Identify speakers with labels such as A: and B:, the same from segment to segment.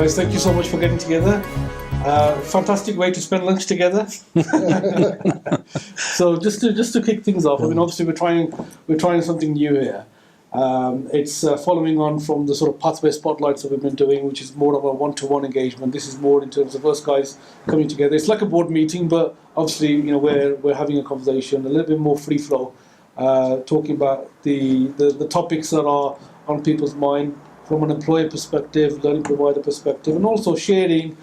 A: Guys, thank you so much for getting together. Fantastic way to spend lunch together. So just to kick things off, I mean, obviously we're trying something new here. It's following on from the sort of pathway spotlights that we've been doing, which is more of a one-to-one engagement. This is more in terms of us guys coming together. It's like a board meeting, but obviously, we're having a conversation, a little bit more free flow, talking about the topics that are on people's mind from an employer perspective, learning provider perspective, and also sharing,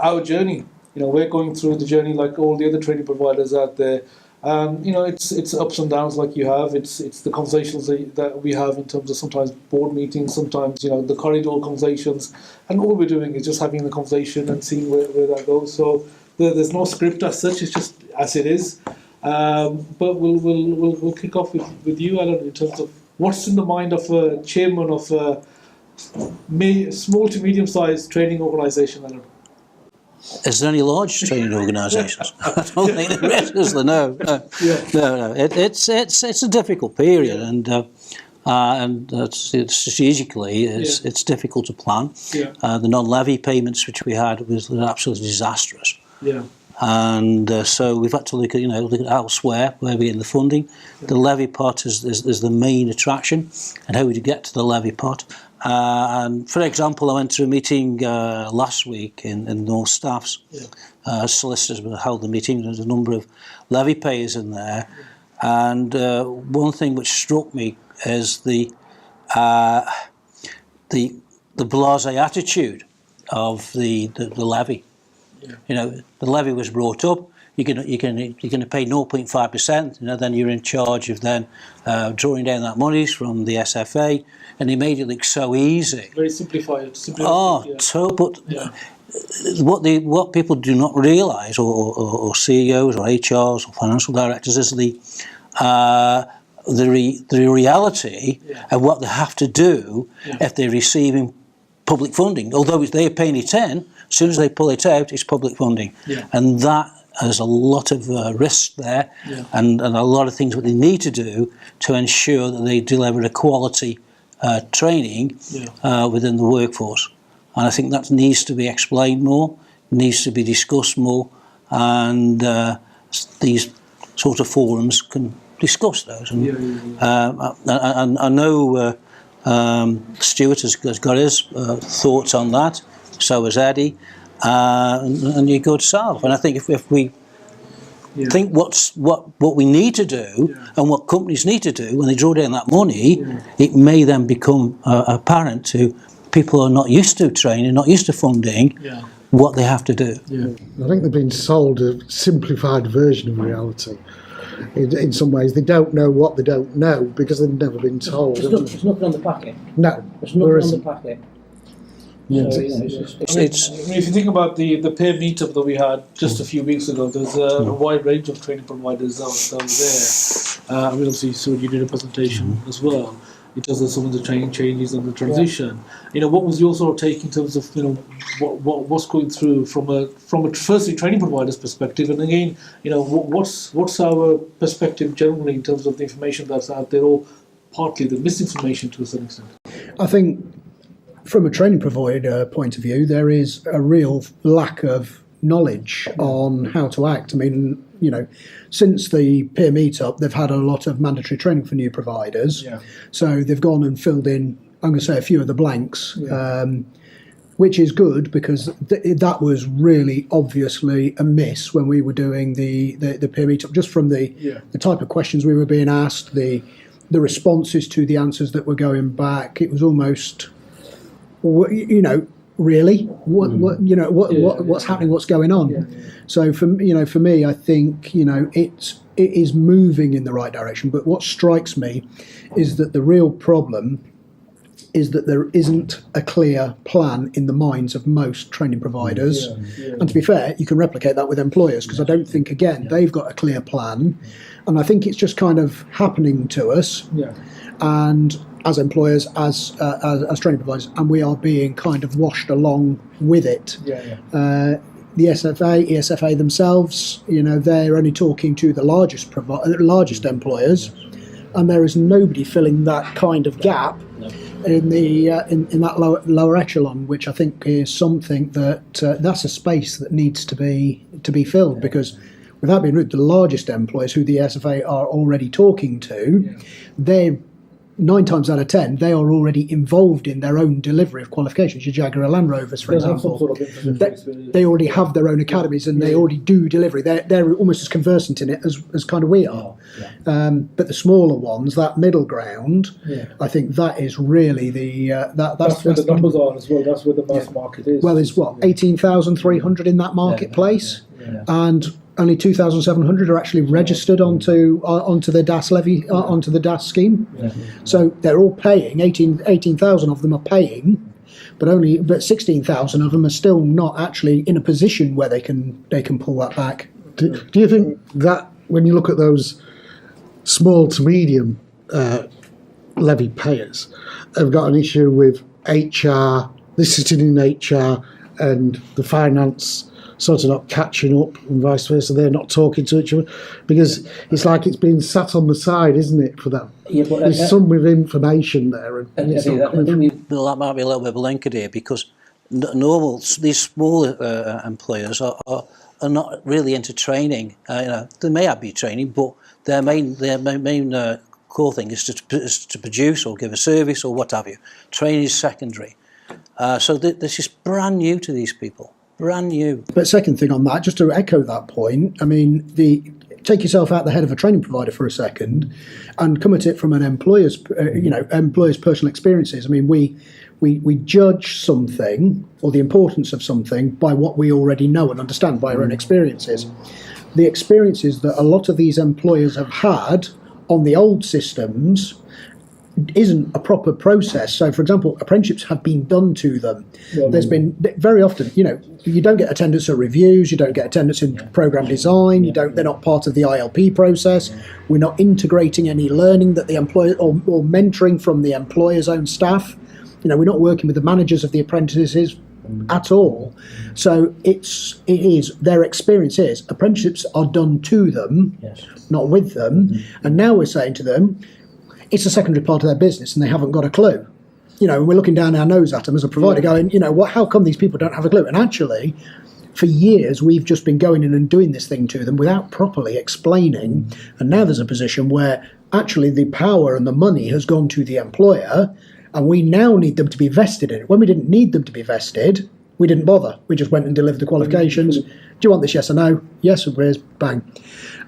A: our journey. We're going through the journey like all the other training providers out there. It's ups and downs like you have. It's the conversations that we have in terms of sometimes board meetings, sometimes the corridor conversations, and all we're doing is just having the conversation and seeing where that goes. So there's no script as such. It's just as it is. But we'll kick off with you, Alan, in terms of what's in the mind of a chairman of a small to medium-sized training organisation, Alan.
B: Is there any large training organisations? I don't think there is. No. It's a difficult period, and strategically, it's difficult to plan.
A: Yeah.
B: The non-levy payments which we had was absolutely disastrous.
A: Yeah.
B: And so we've had to look at elsewhere where we're getting the funding. Yeah. The levy pot is the main attraction, and how would you get to the levy pot? And for example, I went to a meeting last week in North Staffs. Yeah. Solicitors held the meeting. There's a number of levy payers in there, and one thing which struck me is the blasé attitude of the levy. Yeah. The levy was brought up. You're going to pay 0.5%. Then you're in charge of then drawing down that money from the SFA, and they made it look so easy.
A: Very simplified.
B: But what people do not realise, or CEOs or HRs or financial directors, is the reality of what they have to do if they're receiving public funding. Although they're paying it in, as soon as they pull it out, it's public funding, and that has a lot of risk there, and a lot of things that they need to do to ensure that they deliver a quality training within the workforce. And I think that needs to be explained more, needs to be discussed more, and these sort of forums can discuss those. And I know Stuart has got his thoughts on that. So has Eddie, and your good self. And I think if we think what we need to do and what companies need to do when they draw down that money, it may then become apparent to people who are not used to training, not used to funding, what they have to do.
C: I think they've been sold a simplified version of reality. In some ways, they don't know what they don't know because they've never been told.
D: There's nothing on the packet.
C: No,
D: there's nothing on the packet.
A: Yes. If you think about the peer meetup that we had just a few weeks ago, there's a wide range of training providers that were there. Obviously, so you did a presentation as well in terms of some of the training changes and the transition. What was your sort of take in terms of what's going through from a firstly training provider's perspective, and again, what's our perspective generally in terms of the information that's out there, or partly the misinformation to a certain extent?
D: I think, from a training provider point of view, there is a real lack of knowledge on how to act. I mean, since the peer meetup, they've had a lot of mandatory training for new providers. So they've gone and filled in, I'm going to say, a few of the blanks, which is good because that was really obviously a miss when we were doing the peer meetup, just from the type of questions we were being asked, the responses to the answers that were going back. It was almost, really, what's happening, what's going on. So for me, I think it is moving in the right direction. But what strikes me is that the real problem is that there isn't a clear plan in the minds of most training providers. And to be fair, you can replicate that with employers, because I don't think, again, they've got a clear plan. And I think it's just kind of happening to us. And as employers, as training providers, and we are being kind of washed along with it. The ESFA themselves, they're only talking to the largest employers, and there is nobody filling that kind of gap in the in that lower echelon, which I think is something that that's a space that needs to be filled, because without being rude, the largest employers who the SFA are already talking to, they're 9 times out of 10, they are already involved in their own delivery of qualifications. Your Jaguar Land Rovers, for example, they already have their own academies and they already do delivery. They're almost as conversant in it as kind of we are. But the smaller ones, that middle ground, I think that is really that's
A: where the numbers are as well. That's where the mass market is.
D: Well, there's 18,300 in that marketplace, and only 2,700 are actually registered onto the DAS levy, onto the DAS scheme. So they're all paying. 18,000 of them are paying, but 16,000 of them are still not actually in a position where they can pull that back.
C: Do you think that when you look at those small to medium levy payers, have got an issue with HR, this sitting in HR, and the finance sort of not catching up, and vice versa? They're not talking to each other, because it's like it's being sat on the side, isn't it, for them? There's some with information there, and it's not coming from.
B: Well, that might be a little bit of a linker here, because these smaller employers are not really into training. They may be training, but their main core thing is to produce or give a service or what have you. Training is secondary. So this is brand new to these people. Brand new.
D: But second thing on that, just to echo that point, I mean, take yourself out the head of a training provider for a second, and come at it from an employer's personal experiences. I mean, we judge something, or the importance of something, by what we already know and understand by our own experiences. The experiences that a lot of these employers have had on the old systems isn't a proper process. So, for example, apprenticeships have been done to them. There's been very often, you don't get attendance at reviews, you don't get attendance in program design, they're not part of the ILP process. We're not integrating any learning that the employer or mentoring from the employer's own staff. We're not working with the managers of the apprentices at all. So it is their experience is apprenticeships are done to them, not with them. And now we're saying to them, it's a secondary part of their business and they haven't got a clue. And we're looking down our nose at them as a provider going, how come these people don't have a clue? And actually, for years, we've just been going in and doing this thing to them without properly explaining. And now there's a position where actually the power and the money has gone to the employer, and we now need them to be vested in it. When we didn't need them to be vested, we didn't bother. We just went and delivered the qualifications. Do you want this, yes or no? Yes, and where's bang.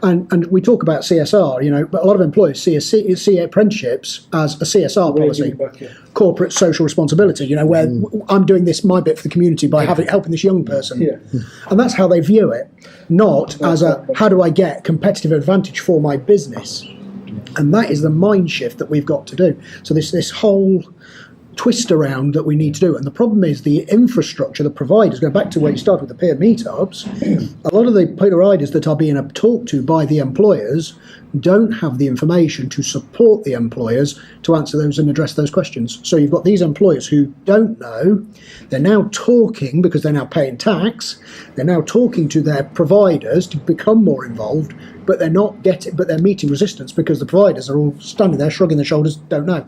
D: And we talk about CSR, but a lot of employers see apprenticeships as a CSR policy, corporate social responsibility, where I'm doing this, my bit for the community by helping this young person. And that's how they view it, not as how do I get competitive advantage for my business? And that is the mind shift that we've got to do. So this whole twist around that we need to do. And the problem is the infrastructure, the providers, going back to where you started with the peer meetups, a lot of the providers that are being talked to by the employers don't have the information to support the employers to answer those and address those questions. So you've got these employers who don't know. They're now talking, because they're now paying tax, they're now talking to their providers to become more involved, but they're meeting resistance because the providers are all standing there shrugging their shoulders, don't know.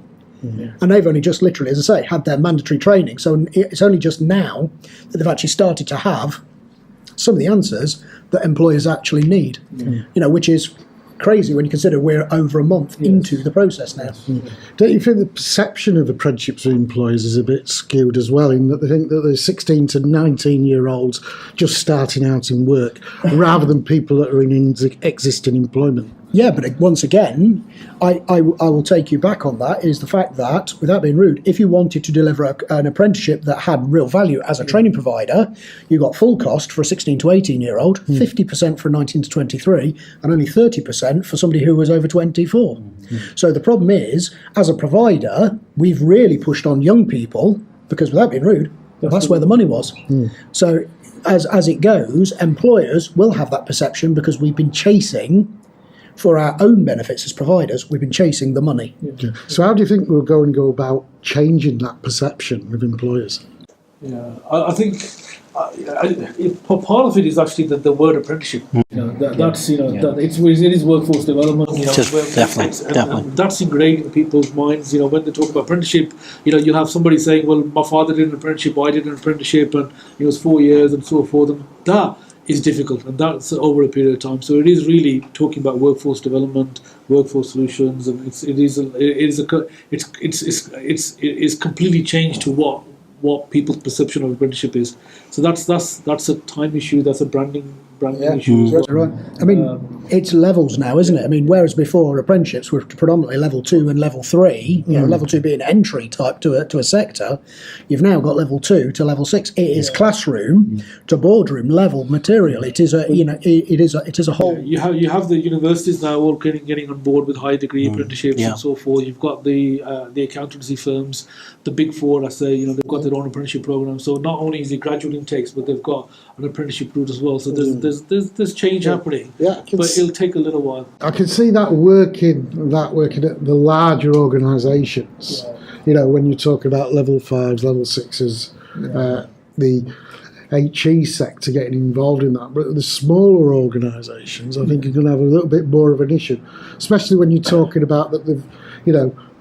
D: And they've only just literally, as I say, had their mandatory training. So it's only just now that they've actually started to have some of the answers that employers actually need, which is crazy when you consider we're over a month into the process now.
C: Don't you think the perception of apprenticeships for employers is a bit skewed as well, in that they think that there's 16 to 19-year-olds just starting out in work rather than people that are in existing employment?
D: Yeah, but once again, I will take you back on that, is the fact that, without being rude, if you wanted to deliver an apprenticeship that had real value as a training provider, you got full cost for a 16 to 18-year-old, 50% for a 19 to 23, and only 30% for somebody who was over 24. So the problem is, as a provider, we've really pushed on young people, because without being rude, that's where the money was. So as it goes, employers will have that perception because we've been chasing, for our own benefits as providers, we've been chasing the money.
C: So how do you think we'll go about changing that perception with employers?
A: Yeah, I think part of it is actually the word apprenticeship. That's that it is workforce development.
B: Definitely.
A: And that's ingrained in people's minds. When they talk about apprenticeship, you'll have somebody saying, "Well, my father did an apprenticeship, I did an apprenticeship, and it was 4 years and so forth." And that is difficult, and that's over a period of time. So it is really talking about workforce development, workforce solutions, and it's completely changed to what people's perception of apprenticeship is. So that's a time issue. That's a branding issue as well.
D: Right. I mean, it's levels now, isn't it? I mean, whereas before apprenticeships were predominantly level 2 and level 3, level 2 being entry type to a sector, you've now got level 2 to level 6. It is classroom to boardroom level material. It is a it is a whole.
A: You have the universities now all getting on board with high degree apprenticeships and so forth. You've got the accountancy firms, the big four. I say they've got their own apprenticeship program. So not only is it graduate intakes, but they've got an apprenticeship route as well. So there's change happening.
C: Yeah,
A: but it'll take a little while.
C: I can see that working at the larger organisations. When you're talking about level 5s, level 6s, the HE sector getting involved in that. But the smaller organisations, I think, are going to have a little bit more of an issue, especially when you're talking about that they've,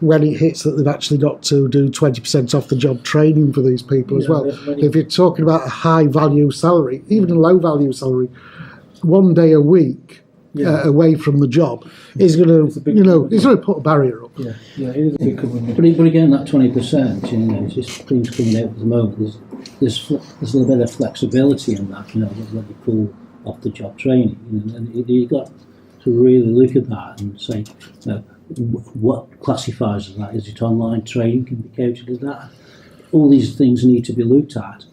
C: when it hits that they've actually got to do 20% off the job training for these people as well. If you're talking about a high value salary, even a low value salary, 1 day a week away from the job is going to, it's going to put a barrier up.
A: Yeah, it is a big commitment.
B: But again, that 20%, it's just things coming out at the moment. There's a little bit of flexibility in that, what you call off the job training, and you've got to really look at that and say, what classifies as that? Is it online training? Can be counted as that? All these things need to be looked at.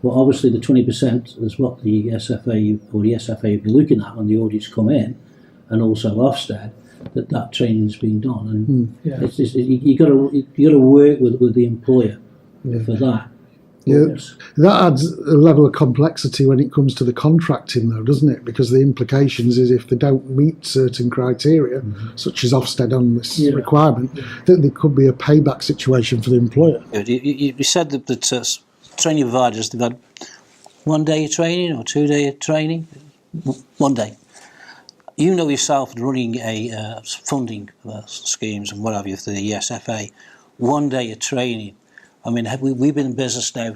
B: But obviously the 20% is what the SFA will be looking at when the audits come in, and also Ofsted, that training's being done. And it's just, you got to work with the employer for that.
C: Yeah, that adds a level of complexity when it comes to the contracting, though, doesn't it? Because the implications is if they don't meet certain criteria, such as Ofsted on this requirement, that there could be a payback situation for the employer.
B: You said that training providers, they've had 1 day of training or 2 day of training? 1 day. You know yourself running a funding schemes and what have you for the SFA, 1 day of training. I mean, we've been in business now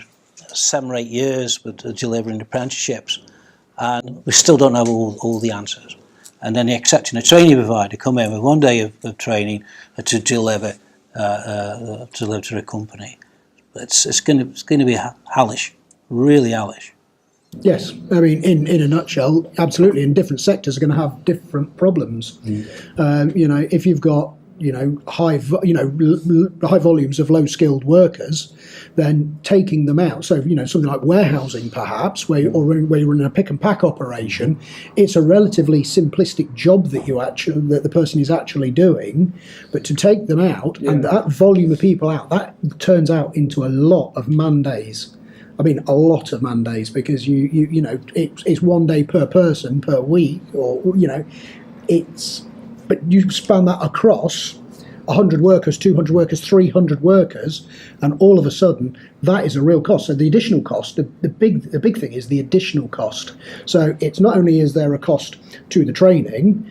B: 7 or 8 years with delivering apprenticeships, and we still don't have all the answers. And then accepting a training provider come in with 1 day of training to deliver to a company. It's going to be hellish, really hellish.
D: Yes, I mean, in a nutshell, absolutely. And different sectors are going to have different problems. If you've got high volumes of low skilled workers, then taking them out. So something like warehousing, perhaps, where you're running a pick and pack operation, it's a relatively simplistic job that the person is actually doing. But to take them out and that volume of people out, that turns out into a lot of man days. I mean, a lot of man days, because it's 1 day per person per week, but you span that across 100 workers, 200 workers, 300 workers, and all of a sudden that is a real cost. So the additional cost, the big thing is the additional cost. So it's not only is there a cost to the training,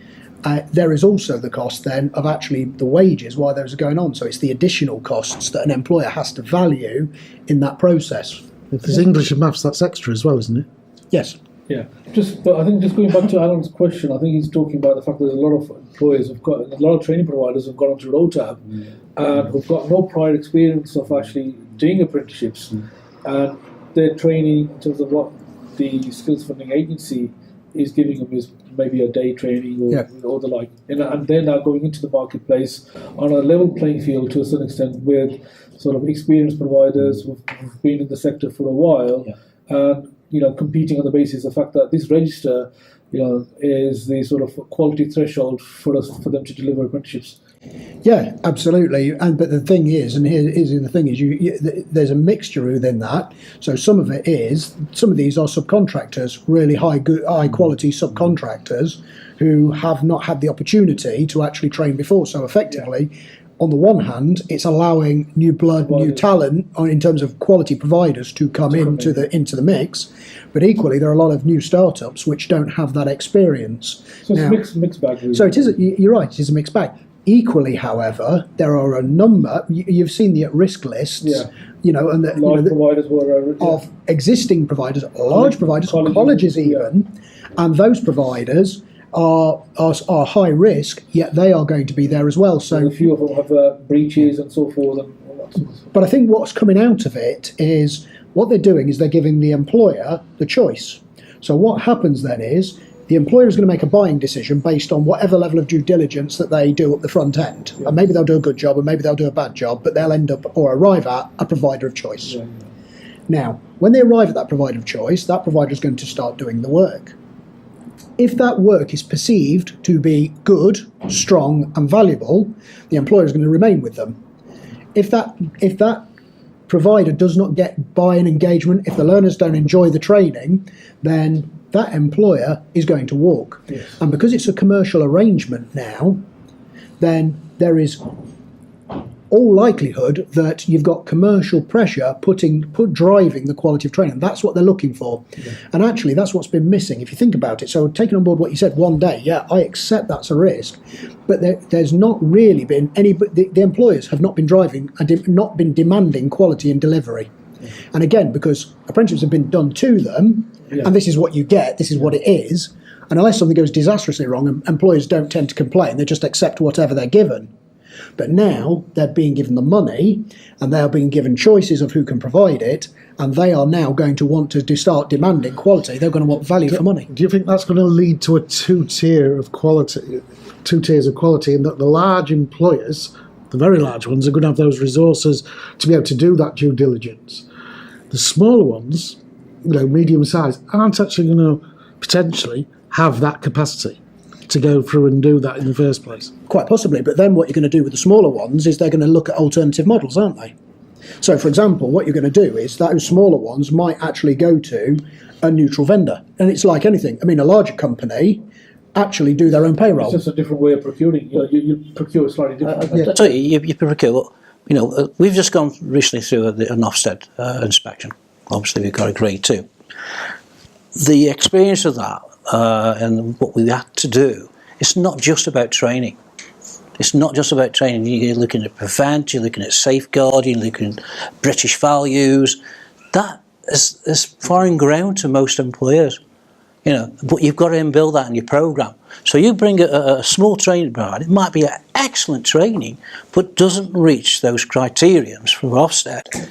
D: there is also the cost then of actually the wages while those are going on. So it's the additional costs that an employer has to value in that process.
C: If there's English and maths, that's extra as well, isn't it?
D: Yes.
A: Yeah, but I think just going back to Alan's question, I think he's talking about the fact that there's a lot of employers a lot of training providers have gone onto ROTAB and who've got no prior experience of actually doing apprenticeships, and their training in terms of what the skills funding agency is giving them is maybe a day training or the like, and they're now going into the marketplace on a level playing field to a certain extent with sort of experienced providers who've been in the sector for a while, and competing on the basis of the fact that this register, is the sort of quality threshold for them to deliver apprenticeships.
D: Yeah, absolutely. But the thing is, there's a mixture within that. So some of these are subcontractors, really high quality subcontractors who have not had the opportunity to actually train before. So effectively, on the one hand, it's allowing new blood, new talent in terms of quality providers to come into the mix, but equally there are a lot of new startups which don't have that experience.
A: So it's mixed bag. Really.
D: So it is. You're right. It is a mixed bag. Equally, however, there are a number. You've seen the at-risk lists.
A: Yeah.
D: You know, and
A: providers were
D: of existing providers, large providers, colleges even, and those providers are high risk, yet they are going to be there as well. So
A: a few of them have breaches and so forth. And all that sort of stuff.
D: But I think what's coming out of it is what they're doing is they're giving the employer the choice. So what happens then is the employer is going to make a buying decision based on whatever level of due diligence that they do at the front end. And maybe they'll do a good job and maybe they'll do a bad job, but they'll end up or arrive at a provider of choice. Yeah. Now, when they arrive at that provider of choice, that provider is going to start doing the work. If that work is perceived to be good, strong and valuable, the employer is going to remain with them. If that provider does not get buy-in engagement, if the learners don't enjoy the training, then that employer is going to walk. Yes. And because it's a commercial arrangement now, then there is all likelihood that you've got commercial pressure driving the quality of training. That's what they're looking for. Yeah. And actually, that's what's been missing, if you think about it. So taking on board what you said, one day, yeah, I accept that's a risk. But there's not really been any... The employers have not been driving and not been demanding quality and delivery. Yeah. And again, because apprenticeships have been done to them, yeah. And this is what you get, this is what it is, and unless something goes disastrously wrong, employers don't tend to complain, they just accept whatever they're given. But now they're being given the money and they're being given choices of who can provide it, and they are now going to want to start demanding quality. They're going to want value for money.
C: Do you think that's going to lead to two tiers of quality, in that the large employers, the very large ones, are going to have those resources to be able to do that due diligence? The smaller ones, medium size, aren't actually going to potentially have that capacity to go through and do that in the first place.
D: Quite possibly, but then what you're going to do with the smaller ones is they're going to look at alternative models, aren't they? So, for example, what you're going to do is those smaller ones might actually go to a neutral vendor. And it's like anything. I mean, a larger company actually do their own payroll.
A: It's just a different way of procuring. You procure slightly different.
B: I tell you procure. We've just gone recently through an Ofsted inspection. Obviously, we've got a grade 2. The experience of that and what we had to do, it's not just about training. It's not just about training. You're looking at prevent, you're looking at safeguarding, you're looking at British values. That is foreign ground to most employers. But you've got to inbuild that in your programme. So you bring a small training provider, it might be an excellent training, but doesn't reach those criterions for Ofsted.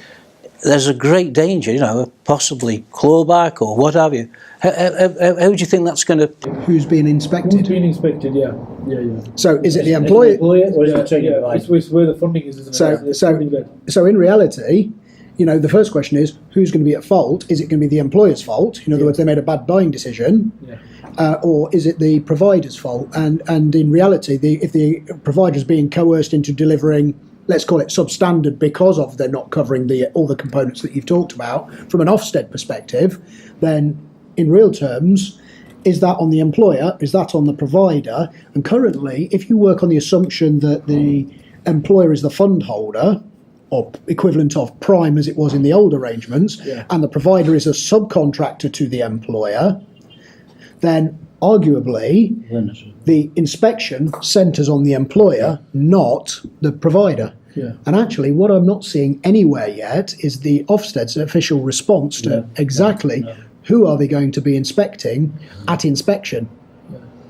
B: There's a great danger, possibly clawback or what have you. How do you think that's going to...
D: Who's being inspected?
A: Who's being inspected, yeah.
D: So is it the employer?
A: Or is it the training provider? It's where the funding is, isn't it?
D: So in reality, the first question is, who's going to be at fault? Is it going to be the employer's fault? In other words, they made a bad buying decision. Yeah. Or is it the provider's fault? And in reality, if the provider is being coerced into delivering, let's call it substandard, because of they're not covering all the components that you've talked about from an Ofsted perspective, then in real terms, is that on the employer? Is that on the provider? And currently, if you work on the assumption that the employer is the fund holder, or equivalent of prime as it was in the old arrangements, yeah. And the provider is a subcontractor to the employer, then arguably the inspection centres on the employer, not the provider. Yeah. And actually, what I'm not seeing anywhere yet is the Ofsted's official response to exactly who are they going to be inspecting at inspection.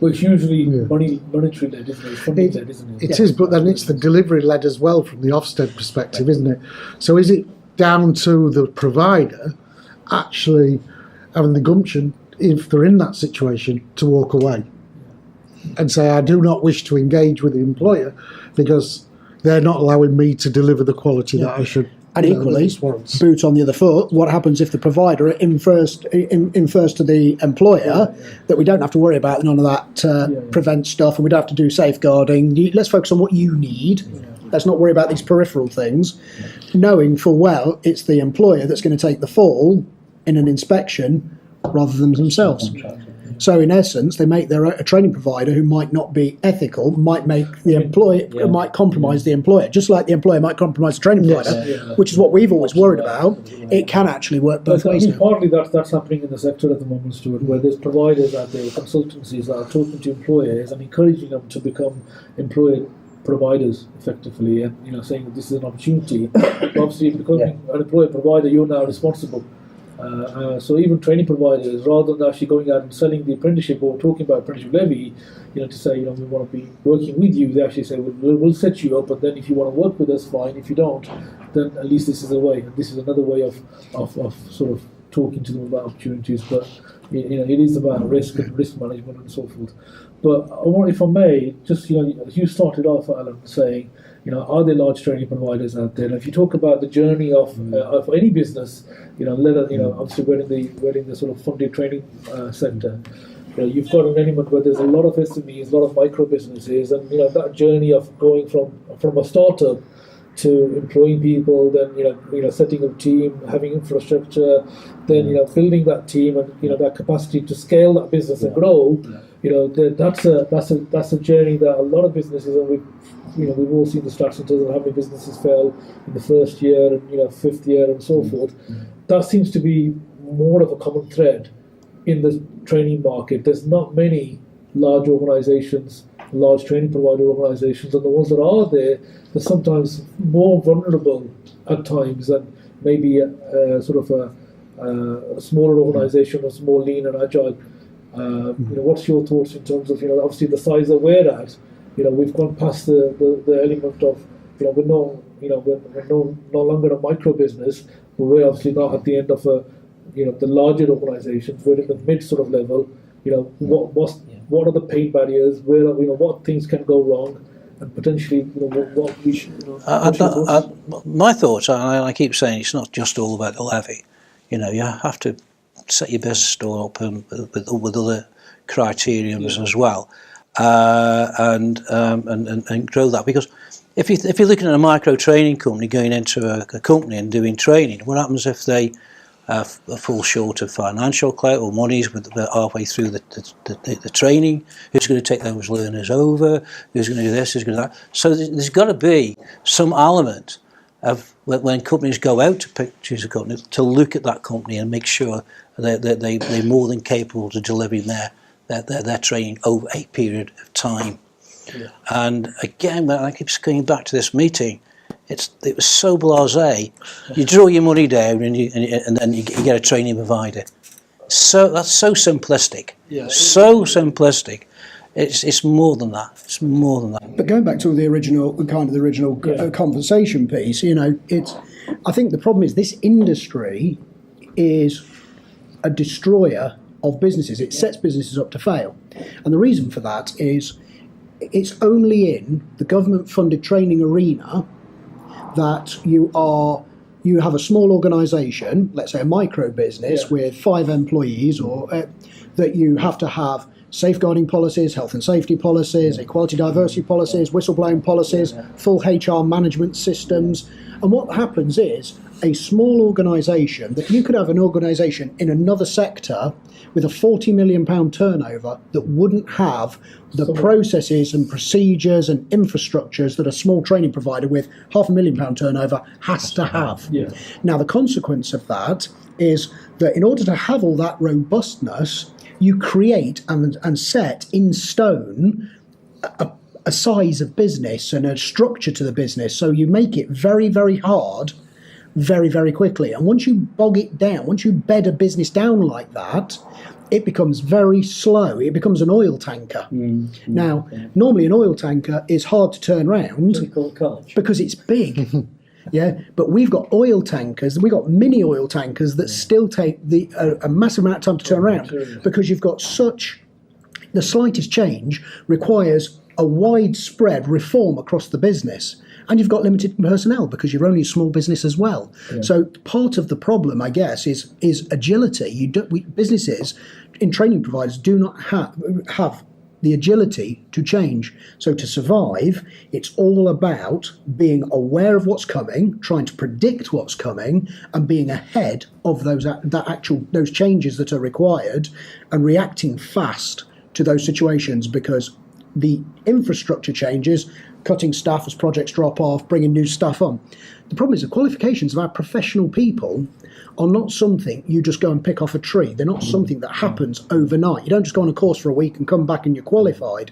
A: Well, it's usually monetary-led, isn't it? Funding-led, isn't it?
C: It is, but then it's the delivery-led as well from the Ofsted perspective, isn't it? So is it down to the provider actually having the gumption, if they're in that situation, to walk away and say, I do not wish to engage with the employer because they're not allowing me to deliver the quality that I should.
D: And equally, boot on the other foot, what happens if the provider infers to the employer that we don't have to worry about none of that prevent stuff, and we don't have to do safeguarding. Let's focus on what you need. Let's not worry about these peripheral things, knowing full well it's the employer that's going to take the fall in an inspection rather than themselves. So in essence, they make a training provider who might not be ethical, might make the might compromise the employer, just like the employer might compromise the training provider, which is what we've always worried about. It can actually work both ways.
E: Partly that's happening in the sector at the moment, Stuart, where there's providers out there, consultancies that are talking to employers and encouraging them to become employer providers effectively, and saying that this is an opportunity. Obviously, becoming an employer provider, you're now responsible. So even training providers, rather than actually going out and selling the apprenticeship or talking about apprenticeship levy, to say, we want to be working with you, they actually say, we'll set you up, and then if you want to work with us, fine. If you don't, then at least this is a way. This is another way of sort of talking to them about opportunities. But it is about risk and risk management and so forth. But I want, if I may, just you started off, Alan, saying, are there large training providers out there? And if you talk about the journey of any business, obviously we're in the sort of funded training sector. You've got an element where there's a lot of SMEs, a lot of micro businesses, and that journey of going from a startup to employing people, then setting up a team, having infrastructure, then building that team and that capacity to scale that business and grow. That's a journey that a lot of businesses, and we've all seen the stats in terms of how many businesses fail in the first year and fifth year and so forth. That seems to be more of a common thread in the training market. There's not many large organisations, large training provider organisations, and the ones that are there, they're sometimes more vulnerable at times than maybe a smaller organisation, or more lean and agile. What's your thoughts in terms of obviously the size that we're at? We've gone past the element of we're no longer a micro business, but we're obviously not at the end of the larger organisations. We're in the mid sort of level. What are the pain barriers? Where what things can go wrong, and potentially what we should.
B: My thoughts are, and I keep saying, it's not just all about the levy. You have to set your business store up with other criterions as well, and grow that. Because if you're looking at a micro training company going into a company and doing training, what happens if they fall short of financial clout or monies with halfway through the training? Who's going to take those learners over? Who's going to do this? Who's going to do that? So there's got to be some element of when companies go out to choose a company, to look at that company and make sure that they're more than capable of delivering their training over a period of time. Yeah. And again, when I keep going back to this meeting, it was so blasé. You draw your money down and then you get a training provider. So that's so simplistic. Yeah. So simplistic. It's more than that. It's more than that.
D: But going back to the original conversation piece, I think the problem is this industry is a destroyer of businesses. It sets businesses up to fail, and the reason for that is it's only in the government-funded training arena that you have a small organisation, let's say a micro business with 5 employees, or that you have to have safeguarding policies, health and safety policies, equality diversity policies, whistleblowing policies, full HR management systems. And what happens is a small organisation, that you could have an organisation in another sector with a £40 million turnover that wouldn't have the processes and procedures and infrastructures that a small training provider with £500,000 turnover has to have. Yeah. Now, the consequence of that is that in order to have all that robustness, you create and set in stone a size of business and a structure to the business. So you make it very, very hard, very, very quickly. And once you bog it down, once you bed a business down like that, it becomes very slow. It becomes an oil tanker. Now, normally an oil tanker is hard to turn around because it's big. Yeah, but we've got oil tankers, we've got mini oil tankers that still take a massive amount of time to turn around, because you've got the slightest change requires a widespread reform across the business, and you've got limited personnel because you're only a small business as well. Yeah. So part of the problem, I guess, is agility. Businesses in training providers do not have the agility to change. So to survive, it's all about being aware of what's coming, trying to predict what's coming, and being ahead of those changes that are required, and reacting fast to those situations, because the infrastructure changes, cutting staff as projects drop off, bringing new staff on. The problem is the qualifications of our professional people are not something you just go and pick off a tree. They're not something that happens overnight. You don't just go on a course for a week and come back and you're qualified.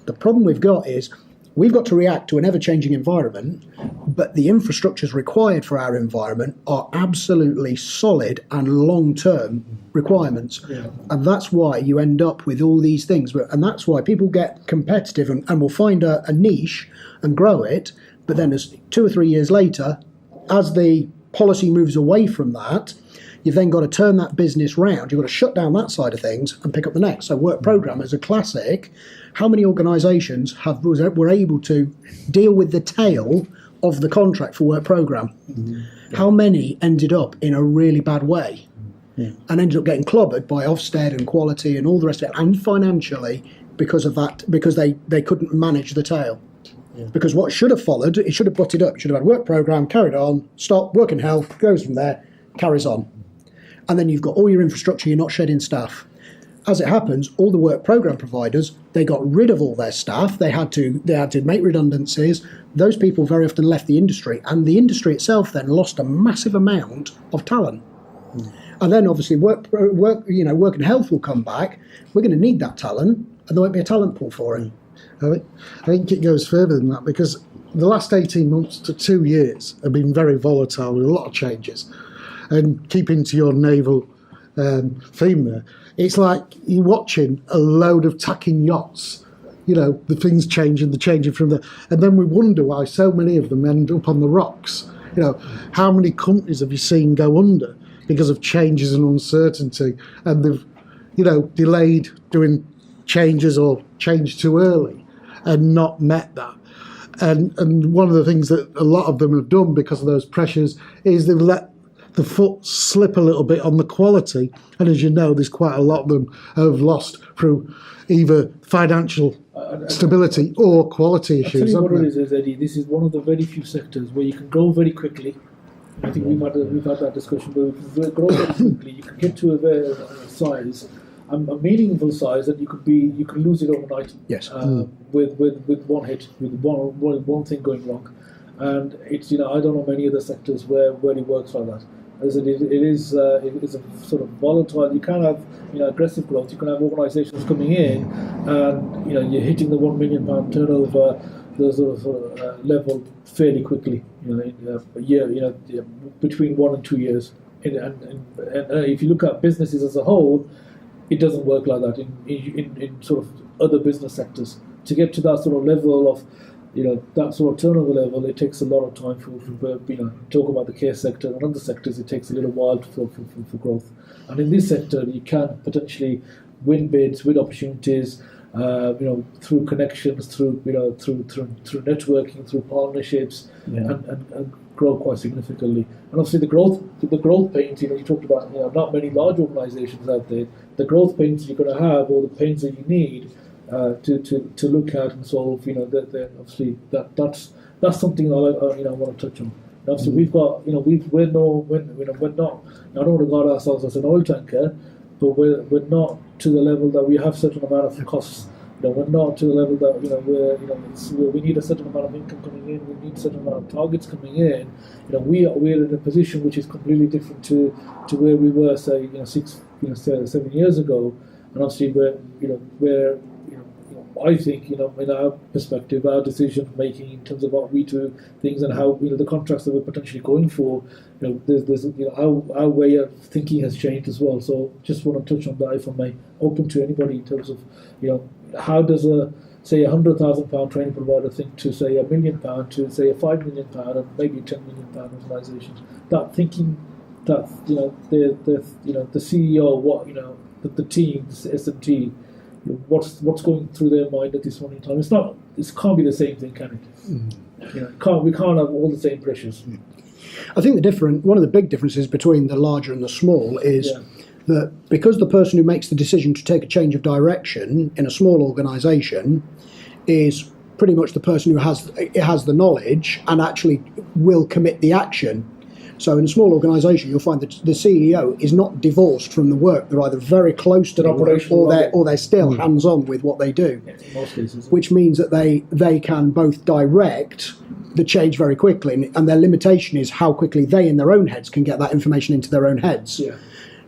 D: The problem we've got is we've got to react to an ever-changing environment, but the infrastructures required for our environment are absolutely solid and long-term requirements. Yeah. And that's why you end up with all these things. And that's why people get competitive and will find a niche and grow it. But then as 2 or 3 years later, as the policy moves away from that, you've then got to turn that business round. You've got to shut down that side of things and pick up the next. So work program is a classic. How many organisations were able to deal with the tail of the contract for work program? Mm-hmm. How many ended up in a really bad way and ended up getting clobbered by Ofsted and quality and all the rest of it, and financially because of that, because they couldn't manage the tail. Yeah. Because what should have followed, it should have butted up. It should have had work program, carried on, stop, work and health, goes from there, carries on. And then you've got all your infrastructure, you're not shedding staff. As it happens, all the work program providers, they got rid of all their staff. They had to make redundancies. Those people very often left the industry, and the industry itself then lost a massive amount of talent. Mm. And then obviously work and health will come back. We're going to need that talent, and there won't be a talent pool for it.
C: I think it goes further than that, because the last 18 months to 2 years have been very volatile with a lot of changes. And keeping to your naval theme there, it's like you're watching a load of tacking yachts. You know, the things changing, the changing from there. And then we wonder why so many of them end up on the rocks. You know, how many companies have you seen go under because of changes and uncertainty, and they've, you know, delayed doing changes or changed too early and not met that. And one of the things that a lot of them have done because of those pressures is they've let the foot slip a little bit on the quality. And as you know, there's quite a lot of them have lost through either financial stability or quality issues.
E: I'll tell you what it is, Eddie. This is one of the very few sectors where you can grow very quickly. I think we've had that discussion where we can grow very quickly. You can get to a size, a meaningful size, that you can lose it overnight. Yes. With one hit, with one thing going wrong, and it's, I don't know many other sectors where it works like that. As it is a sort of volatile. You can have aggressive growth. You can have organisations coming in, and you're hitting the £1 million turnover, the sort of level fairly quickly. A year, between 1 and 2 years. And if you look at businesses as a whole, it doesn't work like that in sort of other business sectors. To get to that sort of level of, that sort of turnover level, it takes a lot of time for talk about the care sector and other sectors. It takes a little while for growth. And in this sector, you can potentially win bids, win opportunities, through connections, through networking, through partnerships, and grow quite significantly. And obviously the growth pains, you talked about, not many large organisations out there. The growth pains you're going to have, or the pains that you need to look at and solve, obviously that's something I want to touch on. And obviously we've got, we're not, I don't want to regard ourselves as an oil tanker, but we're not to the level that we have certain amount of costs. We're not to the level that we need a certain amount of income coming in. We need a certain amount of targets coming in. We're in a position which is completely different to where we were, say, 7 years ago. And obviously, we're I think, in our perspective, our decision making in terms of what we do things and how the contracts that we're potentially going for, there's our way of thinking has changed as well. So just want to touch on that, if I may, open to anybody in terms of how does say £100,000 training provider think to say £1 million, to say a £5 million and maybe £10 million organisations. That thinking that the CEO, what the team, the SMT. What's going through their mind at this point in time? It can't be the same thing, can it? We can't have all the same pressures.
D: I think one of the big differences between the larger and the small is that because the person who makes the decision to take a change of direction in a small organisation is pretty much the person who has the knowledge and actually will commit the action. So in a small organisation, you'll find that the CEO is not divorced from the work. They're either very close to the work, or they're still hands-on with what they do.
E: Yeah, in most cases.
D: Which means that they can both direct the change very quickly, and their limitation is how quickly they in their own heads can get that information into their own heads.
E: Yeah.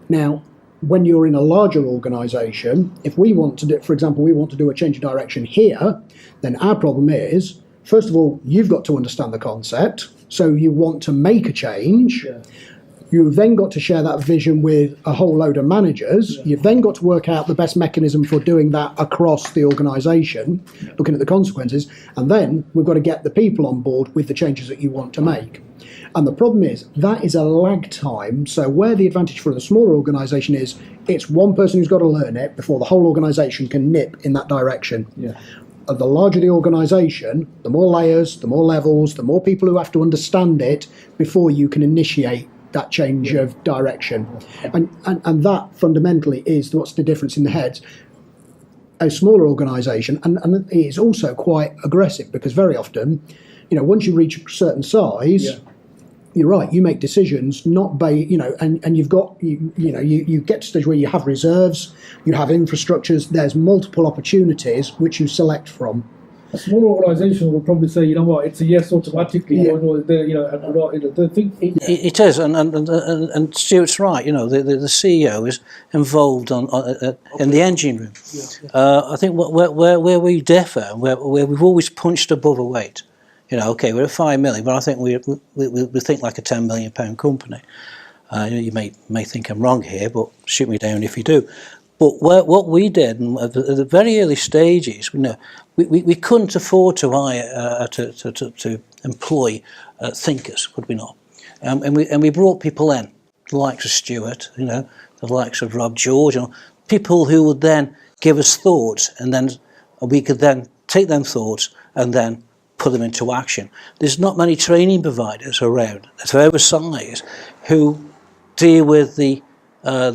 D: Now, when you're in a larger organisation, if we want to do, for example, we want to do a change of direction here, then our problem is, first of all, you've got to understand the concept. So you want to make a change.
E: Yeah.
D: You've then got to share that vision with a whole load of managers.
E: Yeah.
D: You've then got to work out the best mechanism for doing that across the organisation, looking at the consequences. And then we've got to get the people on board with the changes that you want to make. And the problem is that is a lag time. So where the advantage for the smaller organisation is, it's one person who's got to learn it before the whole organisation can nip in that direction.
E: Yeah.
D: The larger the organisation, the more layers, the more levels, the more people who have to understand it before you can initiate that change of direction. And that fundamentally is what's the difference in the heads. A smaller organisation, and it is also quite aggressive, because very often, once you reach a certain size, you're right, you make decisions not by, and you've got, you get to a stage where you have reserves, you have infrastructures, there's multiple opportunities which you select from.
E: A small organisation will probably say, you know what, it's a yes automatically.
D: Yeah.
B: It is, and Stuart's right. The CEO is involved in the engine room. I think where we differ, where we've always punched above a weight. Okay, we're at 5 million, but I think we think like a £10 million company. You may think I'm wrong here, but shoot me down if you do. But what we did at the very early stages, we couldn't afford to hire to employ thinkers, could we not? And we brought people in, the likes of Stuart, the likes of Rob George, people who would then give us thoughts, and then we could then take them thoughts and then put them into action. There's not many training providers around of our size who deal with the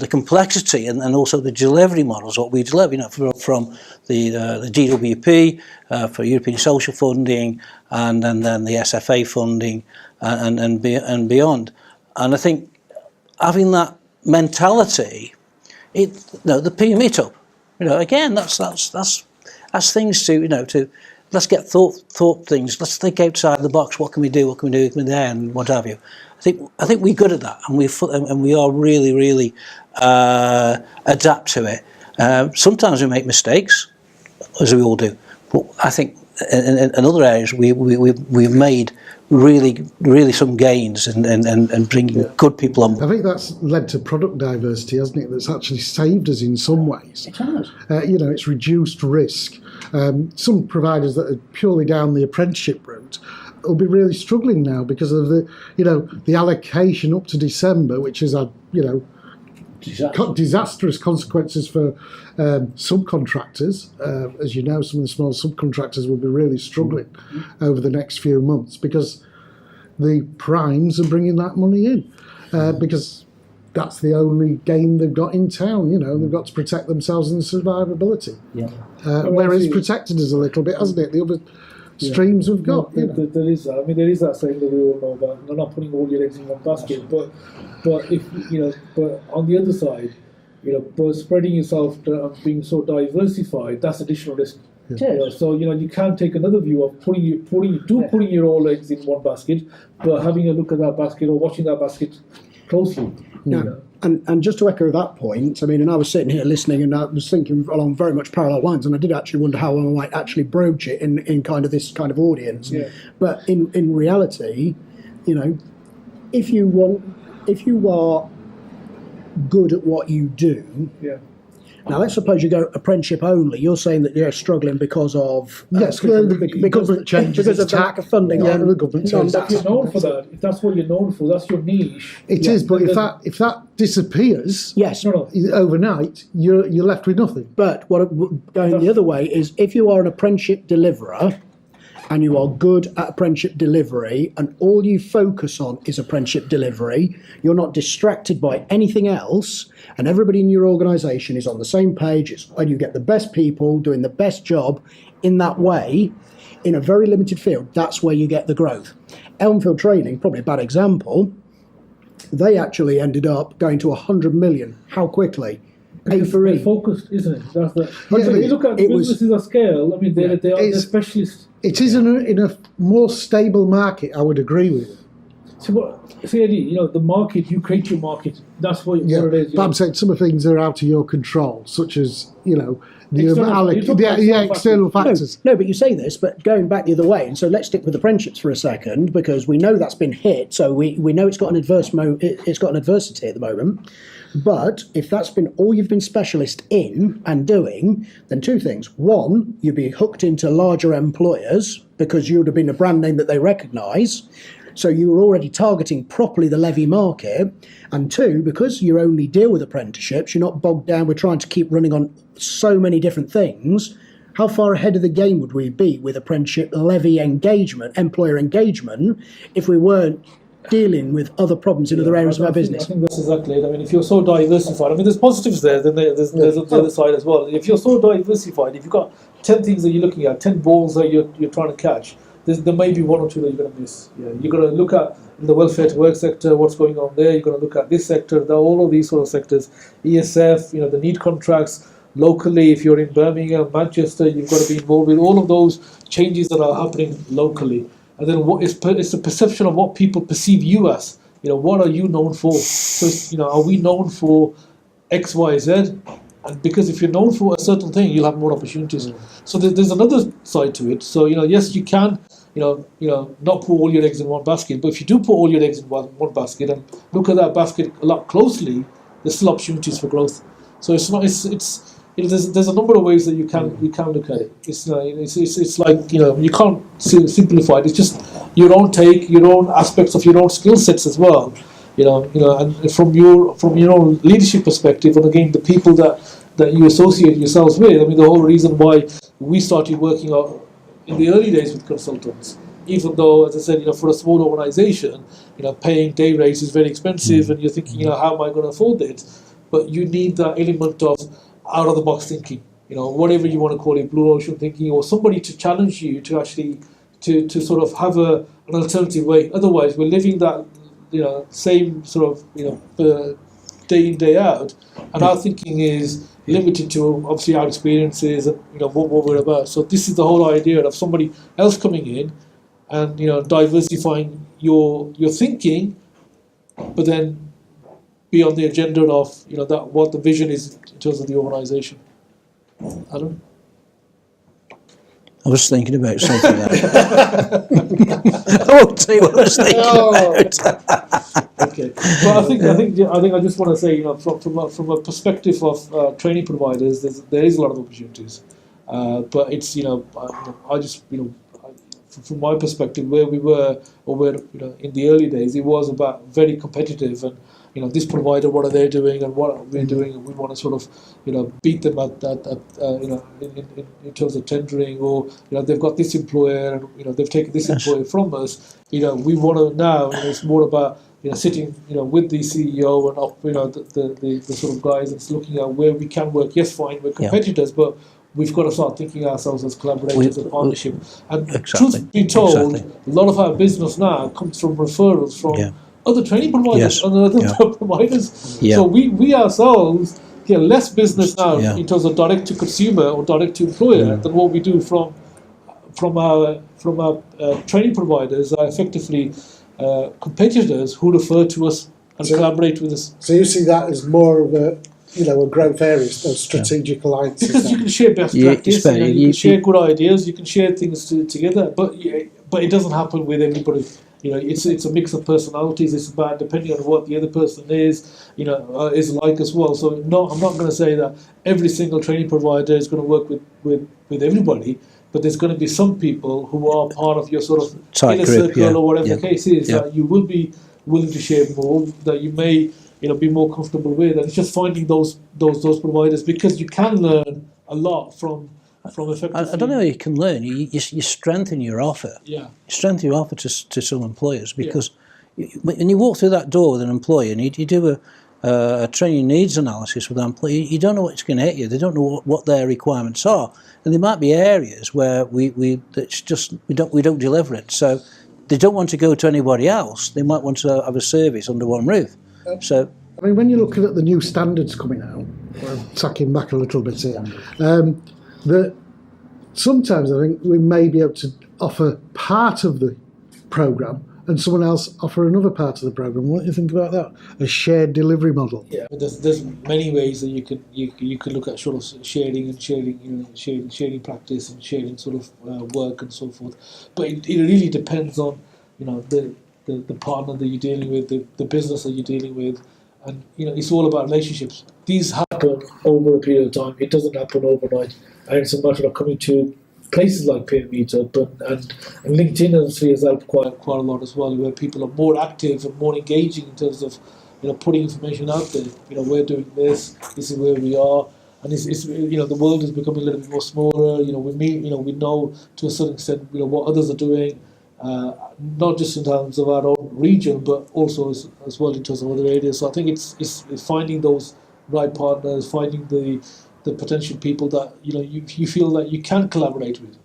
B: complexity and also the delivery models, what we deliver, from the DWP for European social funding, and then the SFA funding and beyond. And I think having that mentality, the PME up, again, that's things to let's get thought things. Let's think outside the box. What can we do? What can we do there? And what have you. I think we're good at that, and we are really adapt to it. Sometimes we make mistakes, as we all do. But I think in other areas we've made really some gains and bringing good people on.
C: I think that's led to product diversity, hasn't it? That's actually saved us in some ways.
D: It has.
C: It's reduced risk. Some providers that are purely down the apprenticeship route will be really struggling now because of the allocation up to December, which has had disastrous consequences for subcontractors. As you know, some of the small subcontractors will be really struggling over the next few months because the primes are bringing that money in because that's the only game they've got in town. They've got to protect themselves and survivability. Whereas protected us a little bit, hasn't it? The other streams we've got.
E: There is that. There is that saying that we all know about. You're not putting all your eggs in one basket, but if but on the other side, but spreading yourself and being so diversified, that's additional risk. So you can't take another view of putting your all eggs in one basket, but having a look at that basket or watching that basket closely.
D: No. And just to echo that point, and I was sitting here listening, and I was thinking along very much parallel lines, and I did actually wonder how I might actually broach it in kind of this kind of audience.
E: Yeah.
D: But in reality, if you are good at what you do.
E: Yeah.
D: Now, let's suppose you go apprenticeship only. You're saying that you're struggling because of
C: because
D: of the lack of funding.
C: The government changes.
E: If you're known for that, if that's what you're known for, that's your niche.
C: It is, but if that disappears,
D: yes,
C: overnight, you're left with nothing.
D: But going the other way is, if you are an apprenticeship deliverer, and you are good at apprenticeship delivery, and all you focus on is apprenticeship delivery, you're not distracted by anything else, and everybody in your organisation is on the same page, and you get the best people doing the best job in that way, in a very limited field, that's where you get the growth. Elmfield Trading, probably a bad example, they actually ended up going to 100 million. How quickly?
E: They're focused, isn't it? That's the.
C: Yeah,
E: If you look at businesses of scale, I mean, they're specialists.
C: It is in a more stable market, I would agree with you.
E: So, Eddie, the market, you create your market. That's what it is.
C: But I'm saying some of the things are out of your control, such as,
E: External
C: external factors.
D: No, but you say this, but going back the other way, and so let's stick with apprenticeships for a second, because we know that's been hit, so we know it's got an adversity at the moment. But if that's been all you've been specialist in and doing, then two things. One, you'd be hooked into larger employers because you would have been a brand name that they recognise. So you were already targeting properly the levy market. And two, because you only deal with apprenticeships, you're not bogged down with trying to keep running on so many different things. How far ahead of the game would we be with apprenticeship levy engagement, employer engagement, if we weren't dealing with other problems in other areas of our business?
E: I think that's exactly it. I mean, if you're so diversified, I mean, there's positives there, then there's the other side as well. If you're so diversified, if you've got 10 things that you're looking at, 10 balls that you're trying to catch, there may be one or two that you're going to miss. Yeah, you're going to look at the welfare to work sector, what's going on there. You're going to look at this sector, all of these sort of sectors, ESF, the need contracts. Locally, if you're in Birmingham, Manchester, you've got to be involved with all of those changes that are happening locally. And then it's the perception of what people perceive you as. What are you known for? So, are we known for X, Y, Z? And because if you're known for a certain thing, you'll have more opportunities. So there's another side to it. So, yes, you can, not put all your eggs in one basket. But if you do put all your eggs in one basket and look at that basket a lot closely, there's still opportunities for growth. So it's not. There's a number of ways that you can look at it. It's like you can't simplify it. It's just your own take, your own aspects of your own skill sets as well. And from your own leadership perspective, and again the people that you associate yourselves with. I mean, the whole reason why we started working out in the early days with consultants, even though, as I said, for a small organisation, paying day rates is very expensive, and you're thinking, how am I going to afford it? But you need that element of out of the box thinking, whatever you want to call it, blue ocean thinking, or somebody to challenge you to actually to sort of have an alternative way. Otherwise, we're living that same sort of day in, day out, and our thinking is limited to obviously our experiences and what we're about. So this is the whole idea of somebody else coming in and diversifying your thinking, but then be on the agenda of that what the vision is in terms of the organisation. Alan?
B: I was thinking about something there. I won't tell you what I was thinking about.
E: Okay, well, I think I just want to say, from a perspective of training providers, there is a lot of opportunities, but it's I just from my perspective, where we were, or where in the early days, it was about very competitive, and this provider, what are they doing and what we're doing, and we want to sort of beat them at in terms of tendering, or they've got this employer and they've taken this employer from us. We want to now. It's more about sitting with the CEO and the sort of guys that's looking at where we can work. Yes, fine, we're competitors, but we've got to start thinking ourselves as collaborators and partnership. And truth be told, a lot of our business now comes from referrals from other training providers and other providers. Yeah. So we ourselves get less business now in terms of direct to consumer or direct to employer than what we do from our training providers are effectively competitors who refer to us and collaborate with us.
C: So you see that as more of a growth areas, those strategic alliances.
E: Because you can share best practice, you can share good ideas, you can share things together, but it doesn't happen with everybody. It's a mix of personalities. It's about depending on what the other person is like as well. So I'm not going to say that every single training provider is going to work with everybody, but there's going to be some people who are part of your sort of inner circle or whatever the case is that you will be willing to share more, that you may be more comfortable with, and it's just finding those providers, because you can learn a lot from
A: from effectively.
B: I don't know how you can learn. You strengthen your offer.
A: Yeah.
B: You strengthen your offer to some employers because when you walk through that door with an employer and you do a training needs analysis with an employee, you don't know what's going to hit you. They don't know what their requirements are, and there might be areas where we don't deliver it. So they don't want to go to anybody else. They might want to have a service under one roof. So.
C: I mean, when you're looking at the new standards coming out, I'm tacking back a little bit here, that sometimes I think we may be able to offer part of the programme and someone else offer another part of the programme. What do you think about that? A shared delivery model?
A: Yeah, there's many ways that you could look at sort of sharing practice and sharing sort of work and so forth. But it really depends on the partner that you're dealing with, the business that you're dealing with. And it's all about relationships. These happen over a period of time. It doesn't happen overnight, and it's a matter of coming to places like Peer Meetup and LinkedIn obviously has helped quite a lot as well, where people are more active and more engaging in terms of putting information out there. We're doing this. This is where we are, and it's the world is becoming a little bit more smaller. We know to a certain extent what others are doing. Not just in terms of our own region, but also as well in terms of other areas. So I think it's finding those right partners, finding the potential people that you feel that you can collaborate with,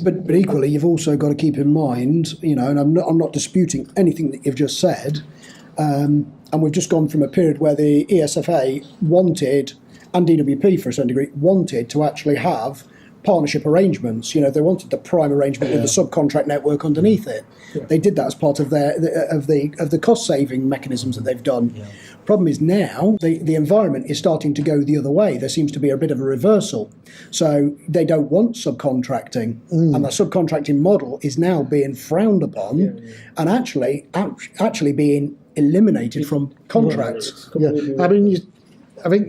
D: But equally, you've also got to keep in mind, and I'm not disputing anything that you've just said, and we've just gone from a period where the ESFA wanted, and DWP for a certain degree, wanted to actually have partnership arrangements. They wanted the prime arrangement with the subcontract network underneath it. Yeah. They did that as part of the cost saving mechanisms that they've done. Yeah. Problem is now the environment is starting to go the other way. There seems to be a bit of a reversal. So they don't want subcontracting, and the subcontracting model is now being frowned upon, and actually being eliminated from contracts.
C: Yeah, I mean, I think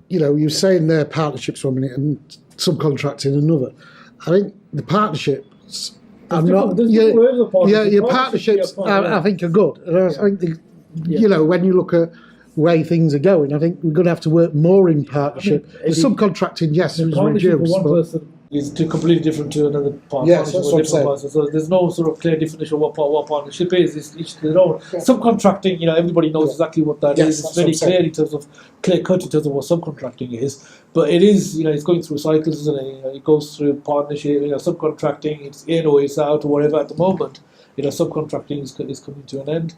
C: you're saying there partnerships 1 minute and subcontracting another. I think the partnerships are not. Your partnerships I think are good. And I think when you look at the way things are going, I think we're going to have to work more in partnership. The subcontracting, yes, it was reduced.
A: One person is completely different to another partner.
C: Yes, that's what I'm saying.
A: So there's no sort of clear definition of what partnership is. It's each their own. Yeah. Subcontracting, everybody knows exactly what that is. It's very clear in terms of clear cut in terms of what subcontracting is. But it is, it's going through cycles, isn't it? It goes through partnership. Subcontracting, it's in or it's out or whatever. At the moment, subcontracting is coming to an end.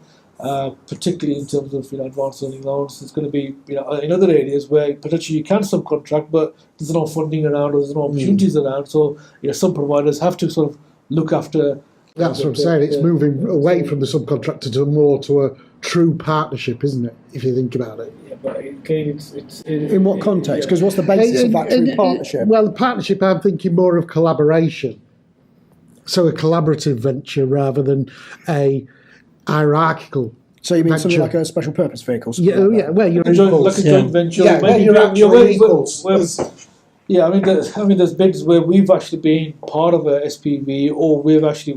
A: Particularly in terms of advanced learning loans, it's going to be in other areas where potentially you can subcontract, but there's no funding around or there's no opportunities around. So some providers have to sort of look after.
C: That's what I'm saying. It's moving away from the subcontractor to more to a true partnership, isn't it? If you think about it.
A: Yeah, but again, it's
D: in what context? Because what's the basis of that true partnership?
C: Well, the partnership, I'm thinking more of collaboration. So a collaborative venture rather than a hierarchical.
D: So you mean something like a special purpose vehicle?
C: Where you're equals.
A: Like a joint venture.
C: Yeah, where you're actually equals.
A: I mean, there's bids where we've actually been part of a SPV, or we've actually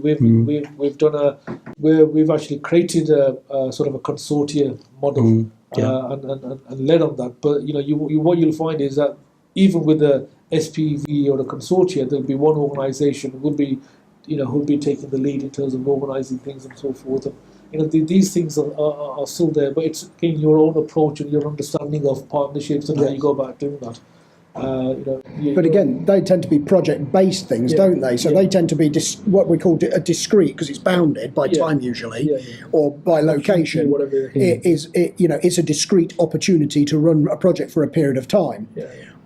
A: created a sort of a consortia model and led on that. But what you'll find is that even with the SPV or the consortia, there'll be one organisation who'll be taking the lead in terms of organising things and so forth. And, these things are still there, but it's again your own approach and your understanding of partnerships and how you go about doing that.
D: But again, they tend to be project-based things, don't they? So they tend to be what we call a discrete, because it's bounded by time usually, or by location.
A: Whatever.
D: It's a discrete opportunity to run a project for a period of time.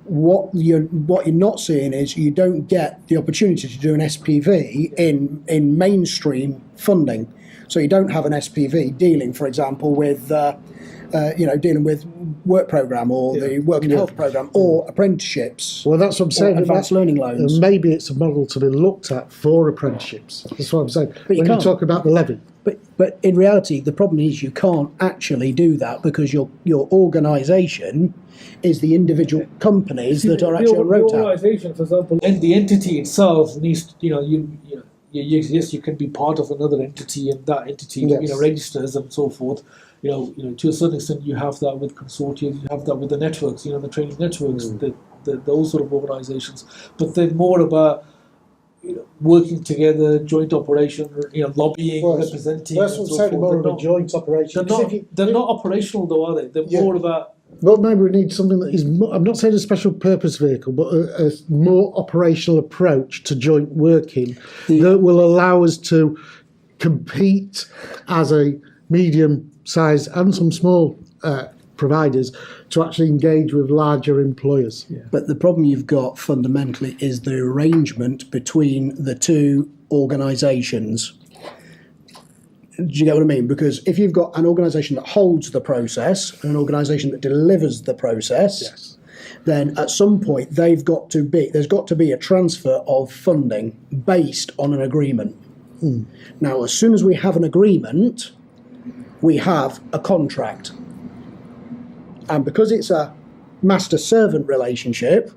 D: What you're not seeing is you don't get the opportunity to do an SPV in mainstream funding. So you don't have an SPV dealing, for example, with dealing with work programme or the work and health programme or apprenticeships.
C: Well, that's what I'm saying.
D: Advanced learning loans.
C: Maybe it's a model to be looked at for apprenticeships. That's what I'm saying.
D: But
C: when you talk about the levy.
D: But in reality, the problem is you can't actually do that because your organisation is the individual companies that are actually wrote out.
A: The organisation, for example, and the entity itself needs, yes, you can be part of another entity, and that entity, registers and so forth. To a certain extent, you have that with consortia, you have that with the networks, the training networks, the
E: those sort of organisations, but they're more about working together, joint operation, lobbying, representing.
C: That's what I'm saying, more of a joint operation.
E: They're not operational though, are they? They're more about.
C: Well, maybe we need something that is more, I'm not saying a special purpose vehicle, but a more operational approach to joint working that will allow us to compete as a medium size and some small providers to actually engage with larger employers.
D: Yeah. But the problem you've got fundamentally is the arrangement between the two organisations. Do you get what I mean? Because if you've got an organisation that holds the process and an organisation that delivers the process, then at some point there's got to be a transfer of funding based on an agreement. Now, as soon as we have an agreement, we have a contract. And because it's a master-servant relationship,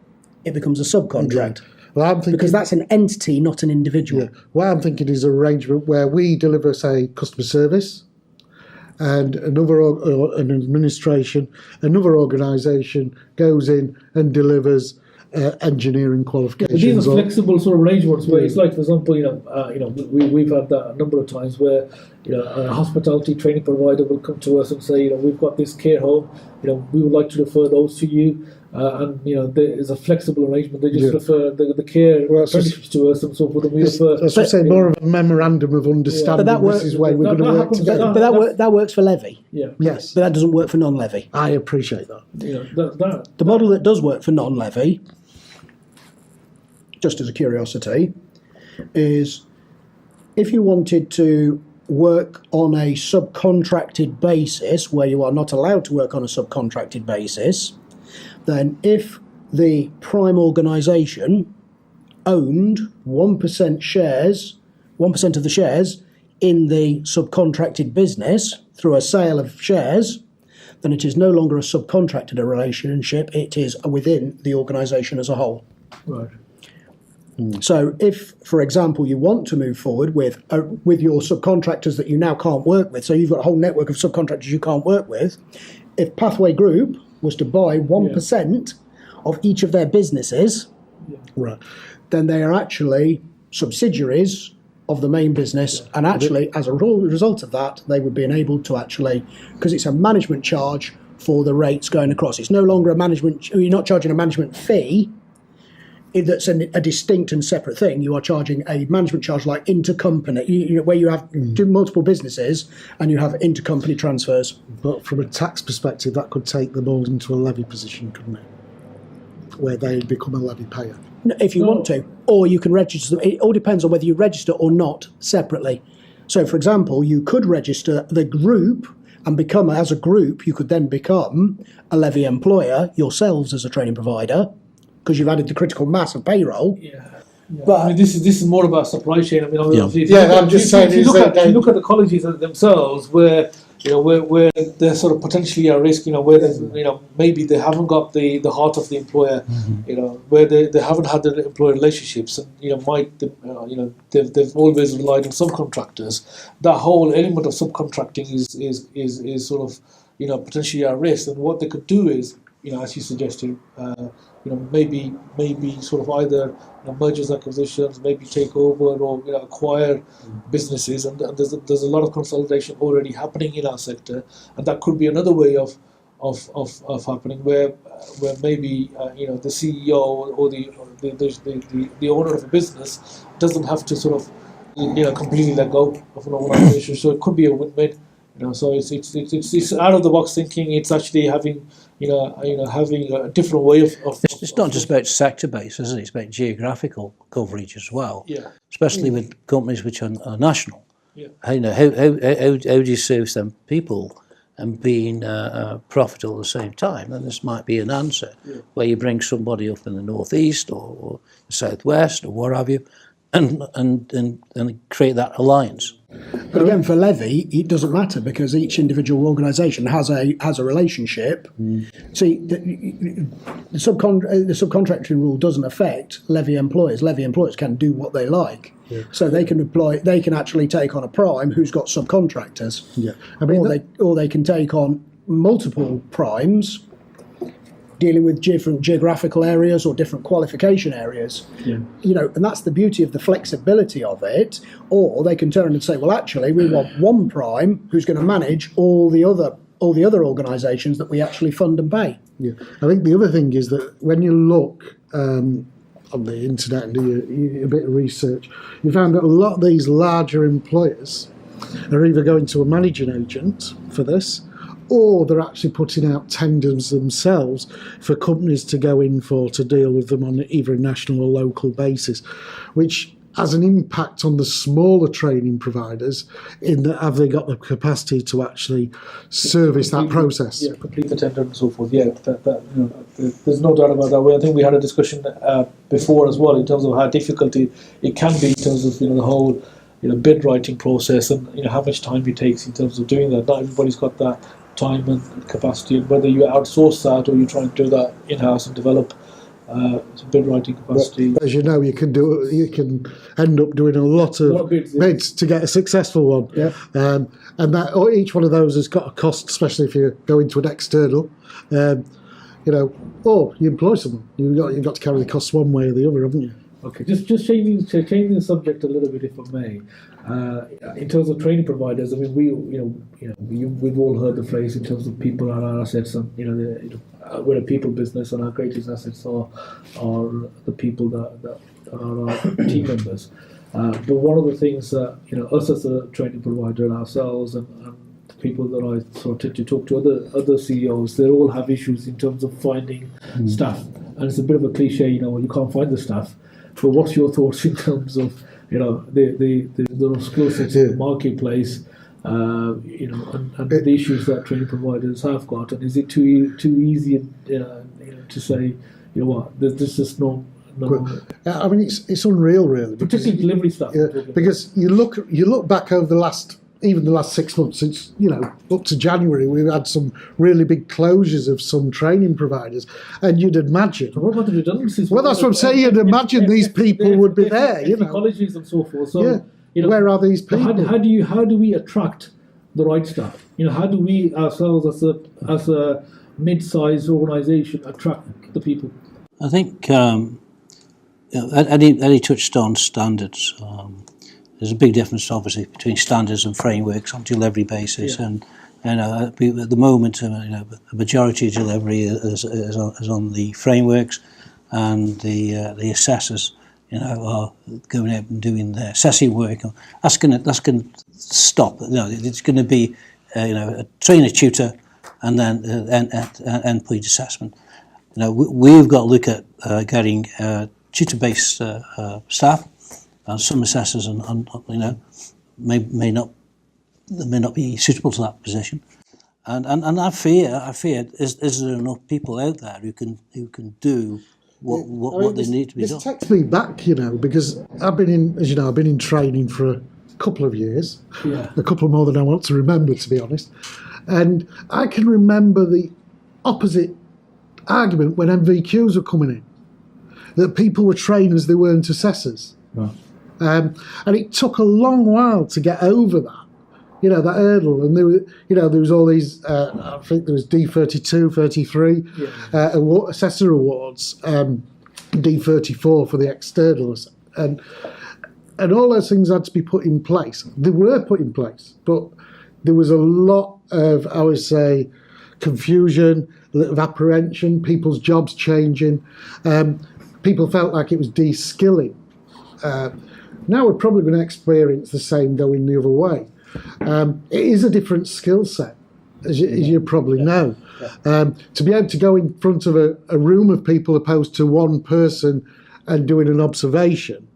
D: it becomes a subcontract.
C: Yeah. Well, I'm thinking,
D: because that's an entity, not an individual.
C: Yeah. What I'm thinking is an arrangement where we deliver, say, customer service, and an administration, another organisation goes in and delivers engineering qualifications.
E: These are flexible sort of arrangements where it's like, for example, we've had that a number of times where a hospitality training provider will come to us and say, we've got this care home, we would like to refer those to you. And there is a flexible arrangement. They just refer the care apprenticeships to us and so forth. And we refer.
C: That's what I'm saying. More of a memorandum of understanding.
D: But
C: this is where we're going to work together.
D: But that works for levy.
E: Yeah.
C: Yes.
D: But that doesn't work for non-levy.
C: I appreciate that.
D: The model that does work for non-levy, just as a curiosity, is if you wanted to work on a subcontracted basis, where you are not allowed to work on a subcontracted basis, then if the prime organisation owned 1% shares, 1% of the shares in the subcontracted business through a sale of shares, then it is no longer a subcontracted relationship, it is within the organisation as a whole.
E: Right.
D: So if, for example, you want to move forward with your subcontractors that you now can't work with, so you've got a whole network of subcontractors you can't work with, if Pathway Group was to buy 1% of each of their businesses, then they are actually subsidiaries of the main business, and actually, as a result of that, they would be enabled to actually, because it's a management charge for the rates going across. It's no longer you're not charging a management fee, that's a distinct and separate thing. You are charging a management charge like intercompany, where you have multiple businesses and you have intercompany transfers.
C: But from a tax perspective, that could take them all into a levy position, couldn't it? Where they become a levy payer.
D: If you want to, or you can register them. It all depends on whether you register or not separately. So, for example, you could register the group and become, as a group, you could then become a levy employer yourselves as a training provider, because you've added the critical mass of payroll.
E: But this is more about supply chain. If you look at the colleges themselves, where where they're sort of potentially at risk, where there's, maybe they haven't got the heart of the employer, where they haven't had the employer relationships, and they've always relied on subcontractors. That whole element of subcontracting is sort of potentially at risk. And what they could do is, as you suggested, maybe sort of either mergers, acquisitions, maybe take over or acquire businesses, and there's a lot of consolidation already happening in our sector, and that could be another way of happening, where maybe the CEO or the owner of a business doesn't have to sort of completely let go of an organisation, so it could be a win-win. So it's out of the box thinking. It's actually having having a different way of
B: it's not just about sector based, is it? It's about geographical coverage as well.
E: Yeah.
B: Especially with companies which are national.
E: Yeah.
B: How do you service them people and being profitable at the same time? And this might be an answer where you bring somebody up in the northeast or the southwest or what have you, and create that alliance.
D: But again, for levy, it doesn't matter because each individual organisation has a relationship. See, the subcontracting rule doesn't affect levy employers. Levy employers can do what they like, so they can actually take on a prime who's got subcontractors.
C: Yeah,
D: or they can take on multiple primes, dealing with different geographical areas or different qualification areas.
E: Yeah.
D: You know, and that's the beauty of the flexibility of it. Or they can turn and say, well, actually, we want one prime who's going to manage all the other organisations that we actually fund and pay.
C: Yeah, I think the other thing is that when you look on the internet and do a bit of research, you found that a lot of these larger employers are either going to a managing agent for this, or they're actually putting out tenders themselves for companies to go in for to deal with them on either a national or local basis, which has an impact on the smaller training providers in that have they got the capacity to actually service that process.
E: Yeah, complete the tender and so forth. Yeah, there's no doubt about that. I think we had a discussion before as well in terms of how difficult it can be in terms of the whole bid writing process and how much time it takes in terms of doing that. Not everybody's got that time and capacity, and whether you outsource that or you try and do that in-house and develop some bid writing capacity.
C: But as you know, you can end up doing a lot of bids to get a successful one.
D: Yeah.
C: And that each one of those has got a cost, especially if you go into an external. Or you employ someone. You've got to carry the costs one way or the other, haven't you?
E: Okay, just changing the subject a little bit, if I may. In terms of training providers, I mean, we've all heard the phrase in terms of people are our assets, and we're a people business, and our greatest assets are the people that are our team members. But one of the things that us as a training provider ourselves and the people that I sort of tend to talk to, other CEOs, they all have issues in terms of finding staff, and it's a bit of a cliche, you can't find the staff. But what's your thoughts in terms of the skill sets in the marketplace, and the issues that training providers have got, and is it too easy to say there's just no.
C: I mean, it's unreal, really.
E: Particularly delivery stuff.
C: Yeah, because you look back over the last 6 months, since up to January, we've had some really big closures of some training providers, and you'd imagine.
E: So what about the redundancies?
C: Well, that's what I'm saying. You'd imagine these people would be there.
E: Colleges and so forth. So,
C: where are these people?
E: How do we attract the right staff? how do we ourselves as a mid-sized organisation attract the people?
B: I think Eddie touched on standards. There's a big difference, obviously, between standards and frameworks on delivery basis, and at the moment, the majority of delivery is on the frameworks, and the assessors, are going out and doing their assessing work. That's going to stop. It's going to be, a trainer tutor, and then endpoint assessment. We've got to look at getting tutor-based staff, and some assessors, may not be suitable to that position. And I fear, is there enough people out there who can do what they need to be done?
C: This takes me back, because I've been in training for a couple of years, a couple more than I want to remember, to be honest. And I can remember the opposite argument when MVQs were coming in, that people were trainers, they weren't assessors.
E: Right.
C: And it took a long while to get over that, that hurdle. And there was all these, I think there was D32, 33 assessor awards, D34 for the externals, and all those things had to be put in place. They were put in place, but there was a lot of, I would say, confusion, a little of apprehension, people's jobs changing. People felt like it was de-skilling. Now we're probably going to experience the same going the other way. It is a different skill set, as you probably know. To be able to go in front of a room of people opposed to one person and doing an observation,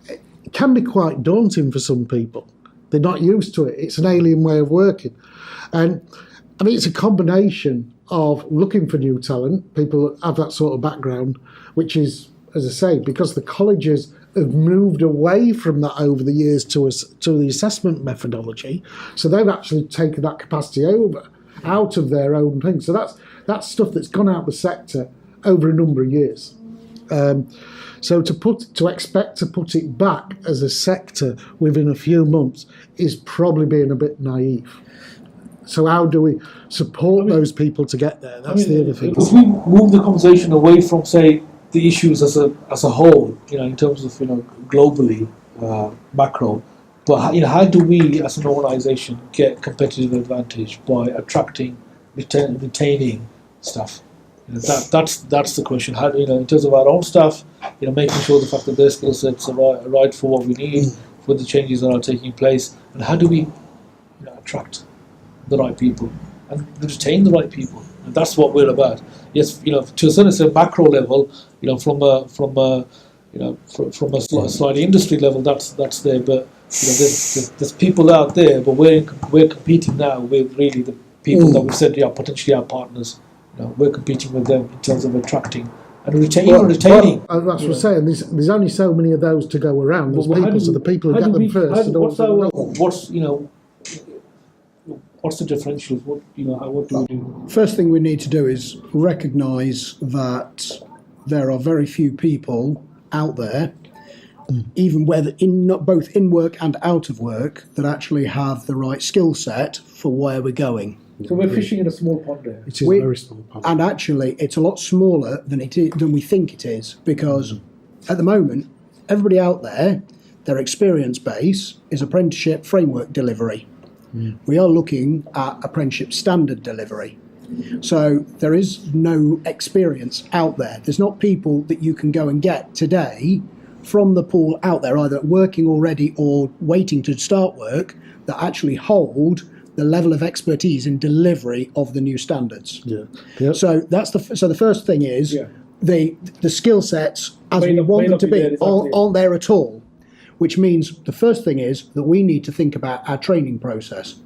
C: it can be quite daunting for some people. They're not used to it. It's an alien way of working. And I mean, it's a combination of looking for new talent. People have that sort of background, which is, as I say, because the colleges have moved away from that over the years to the assessment methodology. So they've actually taken that capacity over, out of their own thing. So that's stuff that's gone out of the sector over a number of years. So to expect to put it back as a sector within a few months is probably being a bit naive. So how do we support those people to get there? That's the other thing.
E: If we move the conversation away from, say, the issues as a whole, in terms of globally, macro, but how do we as an organisation get competitive advantage by attracting, retaining staff? That's the question. How in terms of our own staff, making sure the fact that their skill sets are right for what we need, for the changes that are taking place, and how do we attract the right people and retain the right people? And that's what we're about. Yes, to a certain extent, macro level, from a slightly industry level, that's there. But there's people out there, but we're competing now with really the people that we've said potentially our partners. We're competing with them in terms of attracting and retaining.
C: That's what I'm saying. There's only so many of those to go around. There's so the people who get them first.
E: What's the differentials? What do we do?
D: First thing we need to do is recognise that there are very few people out there, even whether both in work and out of work, that actually have the right skill set for where we're going.
E: So we're fishing in a small pond there.
C: It is a very small pond.
D: And actually, it's a lot smaller than we think it is, because at the moment, everybody out there, their experience base is apprenticeship framework delivery. We are looking at apprenticeship standard delivery. So there is no experience out there. There's not people that you can go and get today from the pool out there, either working already or waiting to start work, that actually hold the level of expertise in delivery of the new standards.
C: Yeah. Yep.
D: So the first thing is the skill sets as we want them to be aren't there at all, which means the first thing is that we need to think about our training process.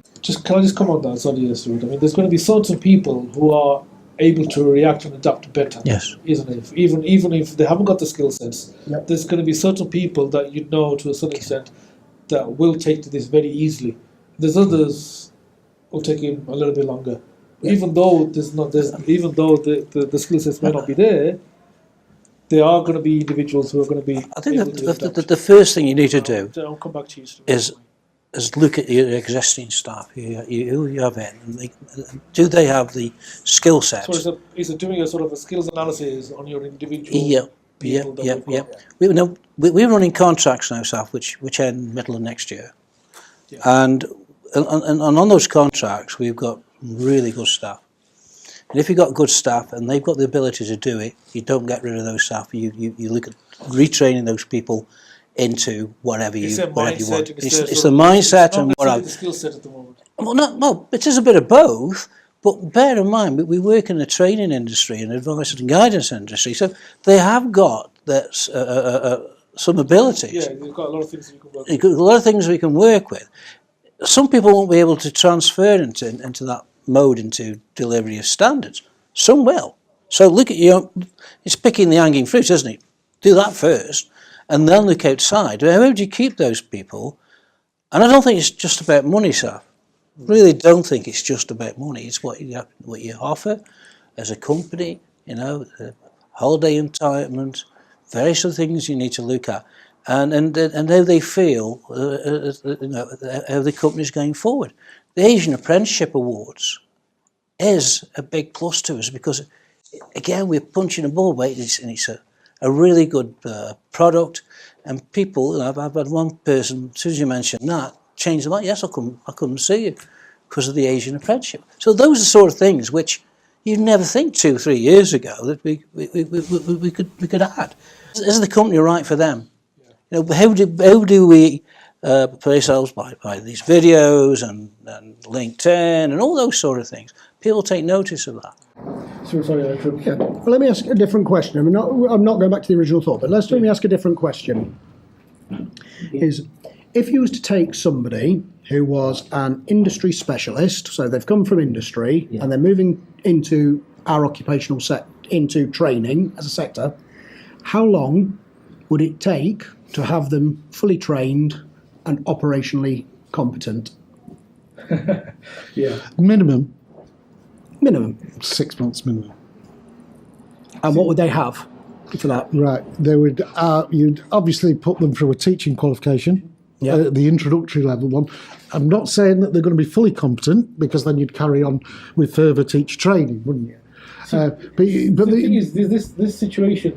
E: Can I just come on that? Sorry, yes, Ruud. I mean, there's going to be certain people who are able to react and adapt better.
B: Yes.
E: Isn't it? Even if they haven't got the skill sets, there's going to be certain people that to a certain extent that will take to this very easily. There's others who will take it a little bit longer. Yeah. Even though the skill sets may not be there are going to be individuals who are going to be.
B: I think the first thing you need to do
E: I'll come back to you,
B: is look at your existing staff who you have in, and do they have the skill sets?
E: So is it doing a sort of a skills analysis on your individual?
B: Yeah. We're running contracts now, Saf, which end middle of next year, and on those contracts we've got really good staff. And if you've got good staff and they've got the ability to do it, you don't get rid of those staff. You look at retraining those people into whatever you want. It's the mindset and whatever.
E: The skill set at the moment.
B: Well, it is a bit of both. But bear in mind, we work in the training industry and advice and guidance industry, so they have got some abilities.
E: Yeah, they've got a lot of things we can work with.
B: They've got a lot of things we can work with. Some people won't be able to transfer into that mode into delivery of standards. Some will. So look at it's picking the hanging fruit, isn't it? Do that first, and then look outside. How do you keep those people? And I don't think it's just about money, sir. Really don't think it's just about money. It's what you offer as a company, holiday entitlement, various other things you need to look at, and how they feel, how the company's going forward. The Asian Apprenticeship Awards is a big plus to us because, again, we're punching above weight, and it's a really good product. And people, I've had one person, as soon as you mentioned that, change their mind. Yes, I'll come and see you because of the Asian Apprenticeship. So those are the sort of things which you'd never think 2 or 3 years ago that we could add. Is the company right for them? How do we put ourselves by these videos and LinkedIn and all those sort of things? People take notice of that.
D: Well, let me ask a different question. I'm not going back to the original thought, but let me ask a different question. Is if you was to take somebody who was an industry specialist, so they've come from industry and they're moving into our occupational into training as a sector, how long would it take to have them fully trained and operationally competent?
C: Minimum.
D: 6
C: months minimum.
D: And what would they have for that?
C: Right, they would. You'd obviously put them through a teaching qualification. the introductory level one. I'm not saying that they're going to be fully competent, because then you'd carry on with further teacher training, wouldn't you?
E: But the thing is, this situation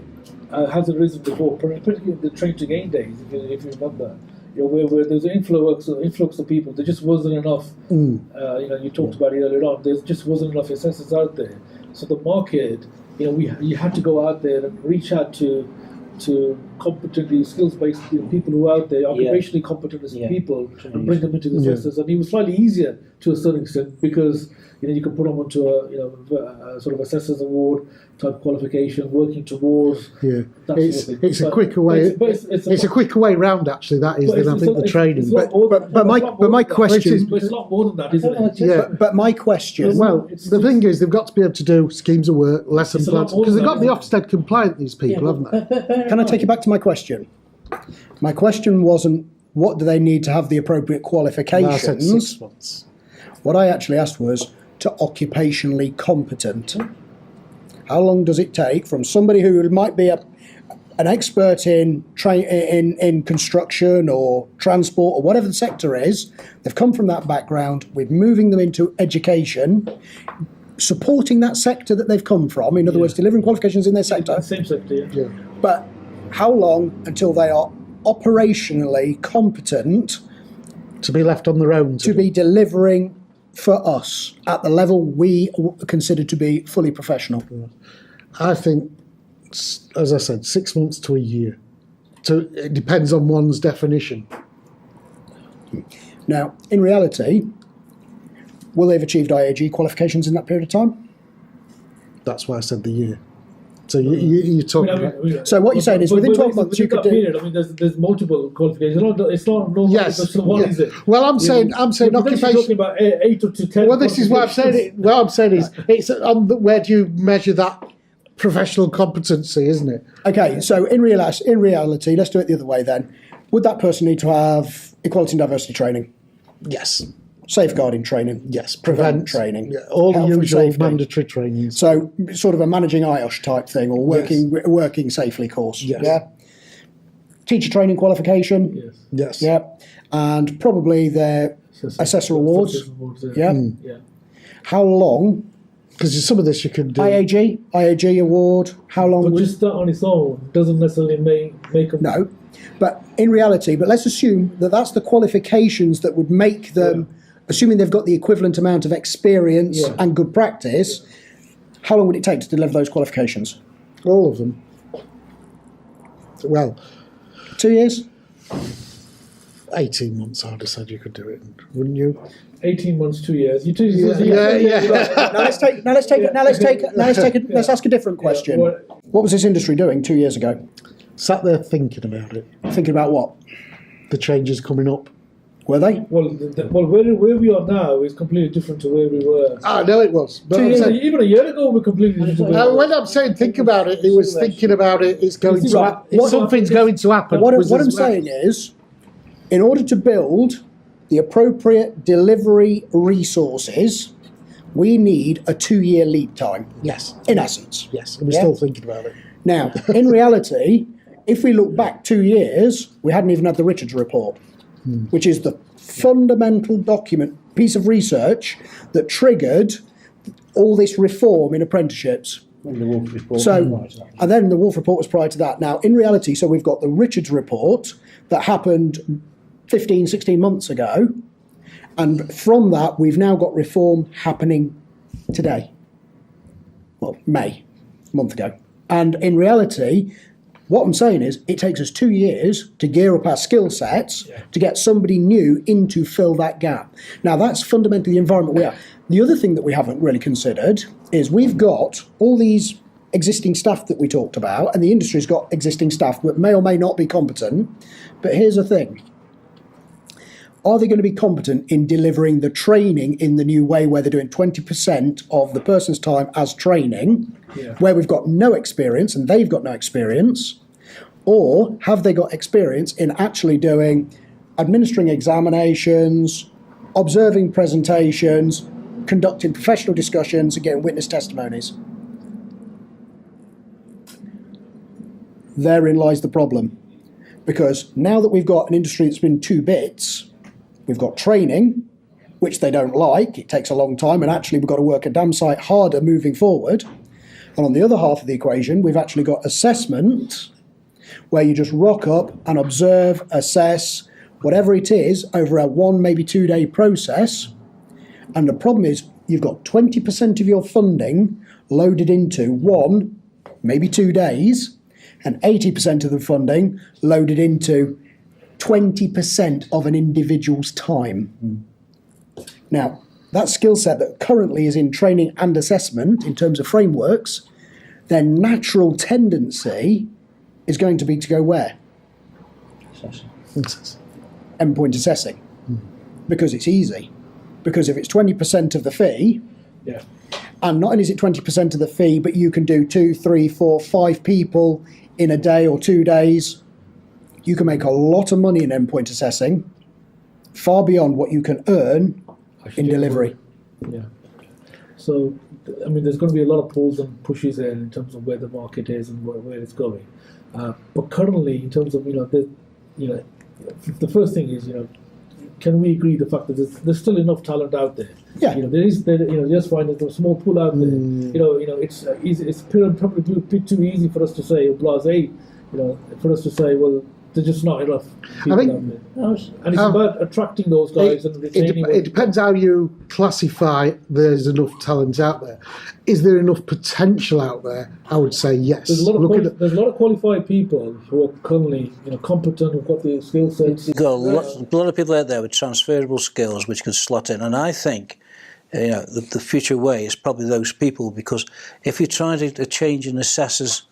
E: has arisen before, particularly in the train to gain days, if you remember. Where there's an influx of people, there just wasn't enough. You talked about it earlier on. There just wasn't enough assessors out there. So the market, you had to go out there and reach out to competently skills-based people who are out there, occupationally competent as people, and bring them into the assessors. And it was slightly easier to a certain extent, because you can put them onto a sort of assessors award type qualification, working towards.
C: It's a quicker way. It's a quicker way round, actually. That is, than I think the training.
D: But my question.
E: But it's a lot more than that, isn't it?
D: But my question.
C: Well, the thing is, they've got to be able to do schemes of work, lesson plans, because they've got to be Ofsted compliant. These people, haven't they?
D: Can I take you back to my question? My question wasn't what do they need to have the appropriate qualifications.
C: I said 6 months.
D: What I actually asked was to occupationally competent. How long does it take from somebody who might be an expert in construction or transport or whatever the sector is? They've come from that background. We're moving them into education, supporting that sector that they've come from. In other words, delivering qualifications in their sector.
E: Same sector, yeah.
D: But how long until they are operationally competent
C: To be left on their own.
D: to be delivering for us at the level we consider to be fully professional?
C: I think, as I said, 6 months to a year. So it depends on one's definition.
D: Now, in reality, will they have achieved IAG qualifications in that period of time?
C: That's why I said the year. So you're talking about...
D: So what you're saying is within 12 months you could do...
E: Period, there's multiple qualifications. It's not normal.
C: Yes.
E: What is it?
C: Well, I'm saying occupation...
E: talking about 8 to 10.
C: Well, this is what I'm saying. What I'm saying is, it's where do you measure that professional competency, isn't it?
D: Okay, so in reality, let's do it the other way then. Would that person need to have equality and diversity training?
C: Yes.
D: Safeguarding training?
C: Yes.
D: Prevent training?
C: Yeah, all the
D: Health and
C: usual
D: safety?
C: mandatory trainings.
D: So sort of a managing IOSH type thing, or working safely course?
C: Yes.
D: Yeah? Teacher training qualification?
E: Yes.
C: Yes.
D: Yeah. And probably their assessor awards? Yeah.
E: Yeah.
D: How long?
C: Because some of this you can do...
D: IAG award, how long
E: But
D: would...
E: just that on its own doesn't necessarily make them...
D: No, but in reality, but let's assume that that's the qualifications that would make them, assuming they've got the equivalent amount of experience and good practice, how long would it take to deliver those qualifications?
C: All of them. Well...
D: 2 years?
C: 18 months, I'd have said you could do it, wouldn't you?
E: 18 months, 2 years.
D: Let's ask a different question. What was this industry doing 2 years ago?
C: Sat there thinking about it.
D: Thinking about what?
C: The changes coming up.
D: Were they?
E: Well, where we are now is completely different to where we were.
C: I know it was. But
E: Even a year ago, we're completely different.
C: when I'm saying think about it, it was thinking about it. It's going to happen. Something's going to happen.
D: What I'm saying is, in order to build the appropriate delivery resources, we need a 2-year lead time.
C: Yes.
D: In essence.
C: Yes, and we're still thinking about it.
D: Now, in reality, if we look back 2 years, we hadn't even had the Richards report, which is the fundamental piece of research that triggered all this reform in apprenticeships.
B: And the Wolf report.
D: And then the Wolf report was prior to that. Now, in reality, so we've got the Richards report that happened 15, 16 months ago, and from that we've now got reform happening today. Well, May, a month ago. And in reality, what I'm saying is it takes us 2 years to gear up our skill sets to get somebody new in to fill that gap. Now, that's fundamentally the environment we are. The other thing that we haven't really considered is we've got all these existing staff that we talked about, and the industry's got existing staff that may or may not be competent. But here's the thing. Are they going to be competent in delivering the training in the new way where they're doing 20% of the person's time as training, where we've got no experience and they've got no experience? Or have they got experience in actually administering examinations, observing presentations, conducting professional discussions and getting witness testimonies? Therein lies the problem. Because now that we've got an industry that's been 2 bits, we've got training, which they don't like, it takes a long time, and actually we've got to work a damn sight harder moving forward. And on the other half of the equation, we've actually got assessment, where you just rock up and observe, assess, whatever it is, over a 1, maybe 2 day process. And the problem is, you've got 20% of your funding loaded into 1, maybe 2 days, and 80% of the funding loaded into 20% of an individual's time. Now, that skill set that currently is in training and assessment in terms of frameworks, their natural tendency is going to be to go where? Endpoint assessing. Because it's easy. Because if it's 20% of the fee, and not only is it 20% of the fee, but you can do 2, 3, 4, 5 people in a day or 2 days, you can make a lot of money in endpoint assessing, far beyond what you can earn in delivery.
E: Yeah. So, I mean, there's going to be a lot of pulls and pushes there in terms of where the market is and where it's going. But currently, in terms of, the first thing is, can we agree the fact that there's still enough talent out there?
D: Yeah.
E: Just find there's a small pool out there. It's easy. It's probably a bit too easy for us to say, blasé, for us to say, well, there's just not enough people out there. And it's about attracting those guys and retaining
C: it depends how you classify there's enough talent out there. Is there enough potential out there? I would say yes.
E: There's a lot of qualified people who are currently competent, who've got the skill sets.
B: You've got a lot of people out there with transferable skills which can slot in, and I think the future way is probably those people, because if you're trying to change an assessor's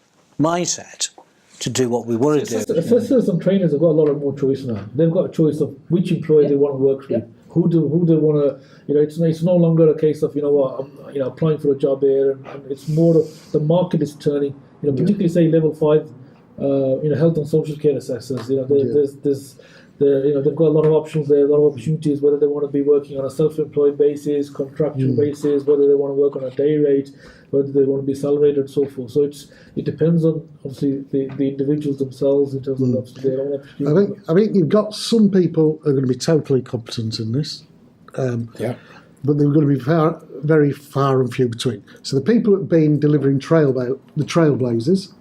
B: mindset to do what we want to do.
E: Assessors and trainers have got a lot of more choice now. They've got a choice of which employer they want to work with, who they want to. It's no longer a case of I'm applying for a job here, and it's more the market is turning. Particularly say level 5, health and social care assessors. They've got a lot of options there, a lot of opportunities. Whether they want to be working on a self-employed basis, contractual basis, whether they want to work on a day rate, whether they want to be salaried and so forth. So it depends on obviously the individuals themselves in terms of their own opportunities.
C: I think you've got some people who are going to be totally competent in this, but they're going to be very far and few between. So the people that have been delivering the trailblazers,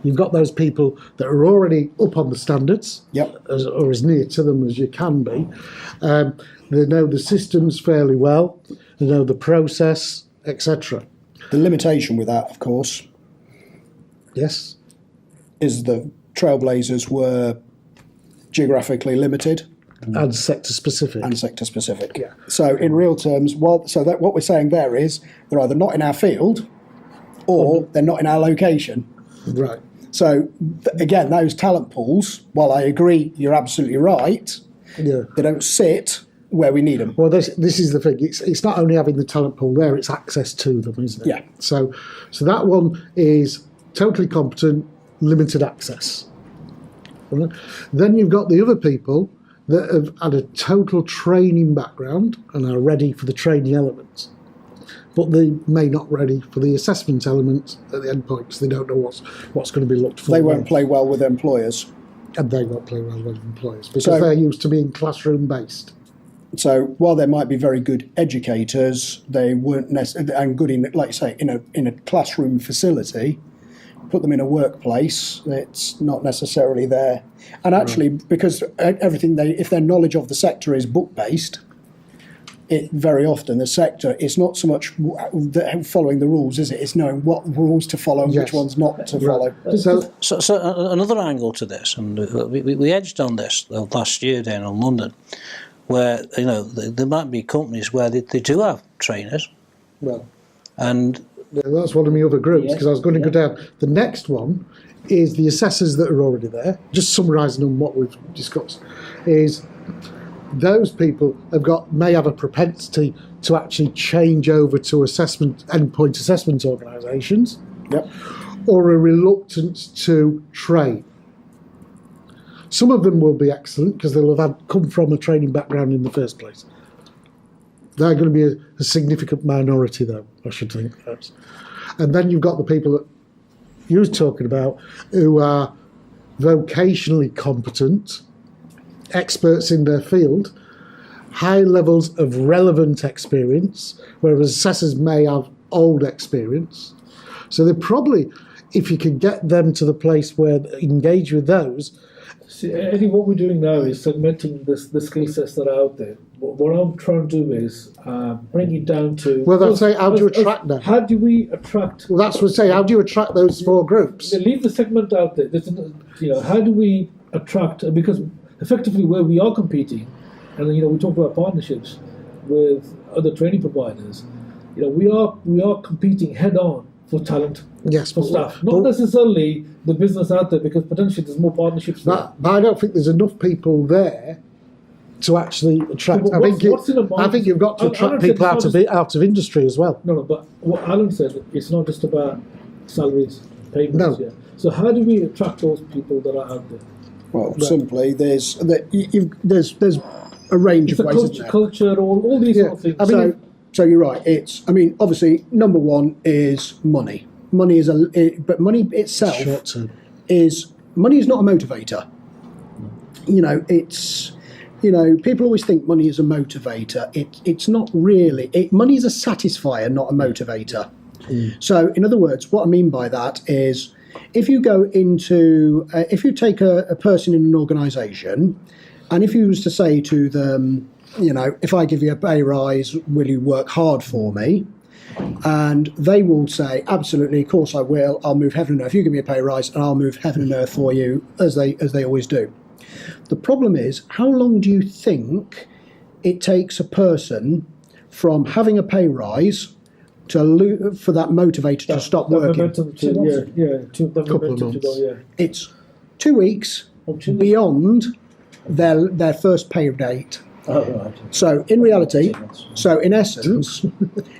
C: you've got those people that are already up on the standards, or as near to them as you can be. They know the systems fairly well, they know the process, etc.
D: The limitation with that, of course, is the trailblazers were geographically limited.
C: And sector specific.
D: Yeah. So in real terms, what we're saying there is they're either not in our field or they're not in our location.
C: Right.
D: So again, those talent pools, while I agree you're absolutely right, they don't sit where we need them.
C: Well, this is the thing. It's not only having the talent pool there; it's access to them, isn't it?
D: Yeah.
C: So that one is totally competent, limited access. Right? Then you've got the other people that have had a total training background and are ready for the training elements, but they may not ready for the assessment elements at the end point because they don't know what's going to be looked for.
D: They won't play well with employers.
C: And they won't play well with employers because they're used to being classroom based.
D: So while they might be very good educators, they weren't and good in, like you say, in a classroom facility. Put them in a workplace, it's not necessarily there. And actually, because if their knowledge of the sector is book based, it very often the sector is not so much following the rules, is it? It's knowing what rules to follow and which ones not to follow.
B: So another angle to this, and we edged on this last year down in London, where there might be companies where they do have trainers, and
C: that's one of my other groups because I was going to go down. The next one is the assessors that are already there. Just summarising on what we've discussed is those people may have a propensity to actually change over to endpoint assessment organisations, or a reluctance to train. Some of them will be excellent because they'll have come from a training background in the first place. They're going to be a significant minority, though, I should think. Perhaps. And then you've got the people that you were talking about who are vocationally competent, experts in their field, high levels of relevant experience, whereas assessors may have old experience. So they're probably, if you can get them to the place where they engage with those.
E: See, I think what we're doing now is segmenting the skill sets that are out there. What I'm trying to do is bring it down to...
C: Well, that's say, how do you attract them?
E: How do we attract...
C: Well, that's what I say, how do you attract those four groups?
E: Leave the segment out there. How do we attract... Because effectively where we are competing, and we talked about partnerships with other training providers, we are competing head-on for talent,
C: yes,
E: for staff. Not necessarily the business out there, because potentially there's more partnerships there.
C: But I don't think there's enough people there to actually attract. I think you've got to attract people out of industry as well.
E: No, but what Alan said, it's not just about salaries, payments.
C: No.
E: Yeah. So how do we attract those people that are out there?
D: Well, simply there's a range of ways. Isn't there?
E: Culture, all these sort of things.
D: So you're right. Obviously, number one is money. Money is but money itself money is not a motivator. People always think money is a motivator. It's not really. Money is a satisfier, not a motivator. So, in other words, what I mean by that is, if you go into, if you take a person in an organisation, and if you was to say to them, if I give you a pay rise, will you work hard for me? And they will say, absolutely, of course I will. I'll move heaven and earth. You give me a pay rise, and I'll move heaven and earth for you, as they always do. The problem is, how long do you think it takes a person from having a pay rise for that motivator to stop working?
E: 2
C: couple of months.
D: It's 2 weeks beyond their first pay date.
E: Oh, right.
D: So in reality, in essence,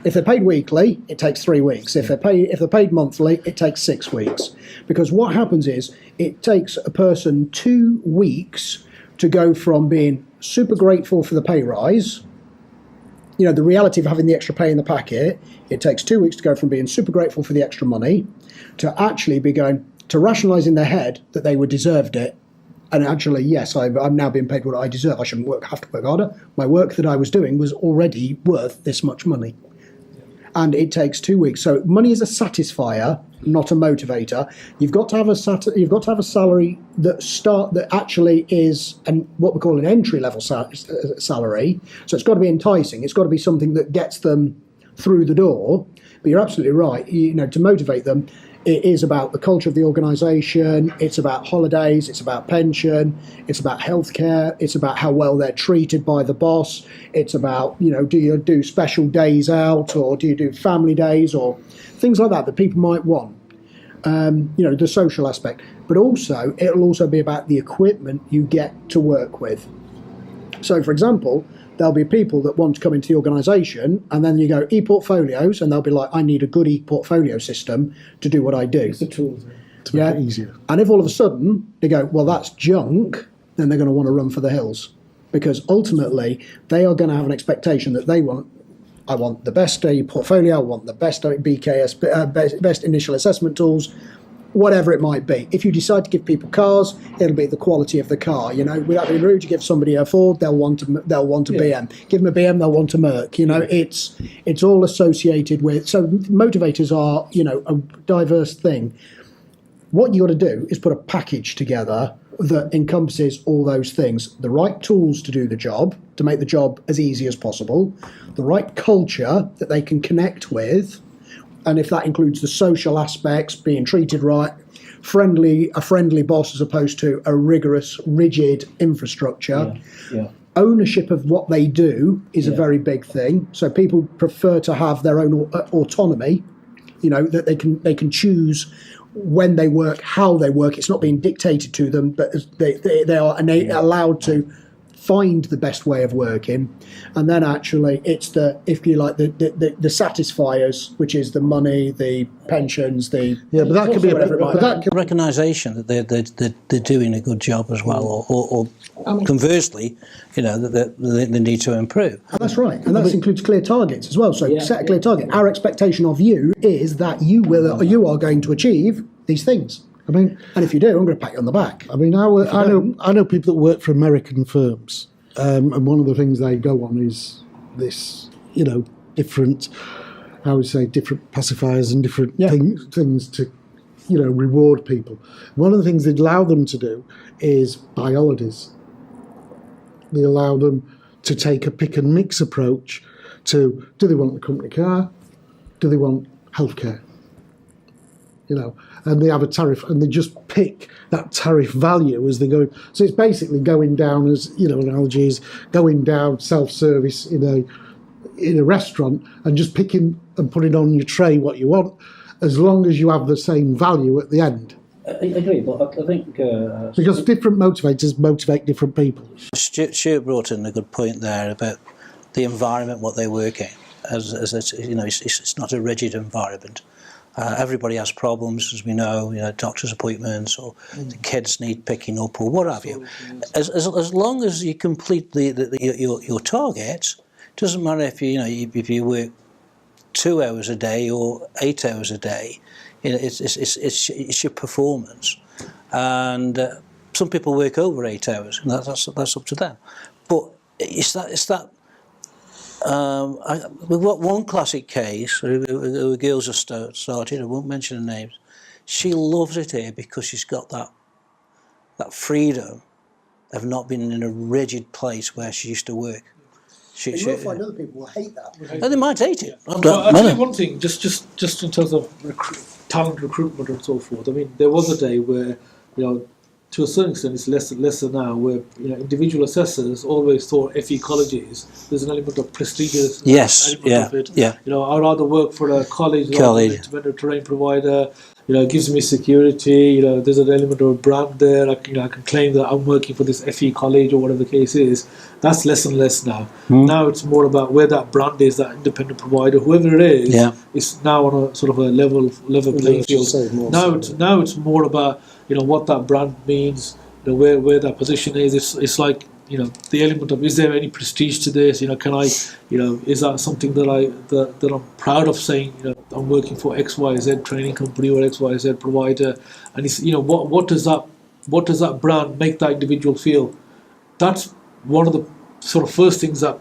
D: if they're paid weekly, it takes 3 weeks. If they're paid monthly, it takes 6 weeks. Because what happens is, it takes a person 2 weeks to go from being super grateful for the pay rise, the reality of having the extra pay in the packet. It takes 2 weeks to go from being super grateful for the extra money to actually be going to rationalise in their head that they were deserved it. And actually, yes, I'm now being paid what I deserve. I shouldn't have to work harder. My work that I was doing was already worth this much money. And it takes 2 weeks. So money is a satisfier, not a motivator. You've got to have a salary that actually is what we call an entry level salary. So it's got to be enticing. It's got to be something that gets them through the door. But you're absolutely right. To motivate them, it is about the culture of the organisation, it's about holidays, it's about pension, it's about healthcare, it's about how well they're treated by the boss, it's about, do you do special days out, or do you do family days, or things like that people might want. The social aspect. But also, it'll also be about the equipment you get to work with. So, for example, there'll be people that want to come into the organisation, and then you go e-portfolios, and they'll be like, I need a good e-portfolio system to do what I do.
E: It's a tool.
C: To make it easier.
D: And if all of a sudden they go, well, that's junk, then they're going to want to run for the hills. Because ultimately, they are going to have an expectation that I want the best portfolio, I want the best BKS, best initial assessment tools, whatever it might be. If you decide to give people cars, it'll be the quality of the car. Without being rude, you give somebody a Ford, they'll want a BM. Give them a BM, they'll want a Merc. It's all associated with. So motivators are, a diverse thing. What you got to do is put a package together that encompasses all those things. The right tools to do the job, to make the job as easy as possible. The right culture that they can connect with. And if that includes the social aspects, being treated right, a friendly boss as opposed to a rigorous, rigid infrastructure. Ownership of what they do is a very big thing. So people prefer to have their own autonomy, that they can choose when they work, how they work. It's not being dictated to them, but they are allowed to find the best way of working. And then actually it's the satisfiers, which is the money, the pensions, but that could be
B: recognition that they're doing a good job as well, or conversely, that they need to improve.
D: And that's right, and that includes clear targets as well. So set a clear target. Our expectation of you is that you are going to achieve these things.
C: I mean,
D: And if you do, I'm going to pat you on the back.
C: I mean, I know people that work for American firms, and one of the things they go on is this, different, I would say, different pacifiers and different things to, reward people. One of the things they allow them to do is buy holidays. They allow them to take a pick and mix approach to, do they want the company car? Do they want healthcare? And they have a tariff, and they just pick that tariff value as they go. So it's basically going down as, analogy is going down self-service in a restaurant and just picking and putting on your tray what you want, as long as you have the same value at the end.
B: I agree, but I think...
C: because different motivators motivate different people.
B: Stuart brought in a good point there about the environment, what they work in. As it's not a rigid environment. Everybody has problems, as we know, doctor's appointments, or the kids need picking up, or what have you. As long as you complete your targets, it doesn't matter if you work 2 hours a day or 8 hours a day. It's your performance, and some people work over 8 hours, and that's up to them. But it's that. We've got one classic case where girls have started. I won't mention the names. She loves it here because she's got that freedom of not being in a rigid place where she used to work.
D: You will find other people will hate that.
B: And they might hate it.
A: I'll tell you one thing, just in terms of talent recruitment and so forth. I mean, there was a day where, to a certain extent, it's lesser now, where individual assessors always thought FE colleges, there's an element of prestigious element of it. I'd rather work for a college rather than an independent terrain provider. It gives me security. There's an element of a brand there. I can claim that I'm working for this FE college or whatever the case is. That's less and less now. Now it's more about where that brand is, that independent provider, whoever it is, is now on a sort of a level playing field. Now it's more about what that brand means, where that position is. It's like the element of, is there any prestige to this? Can I, is that something that I'm proud of saying? I'm working for XYZ training company or XYZ provider, and it's what does that brand make that individual feel? That's one of the sort of first things that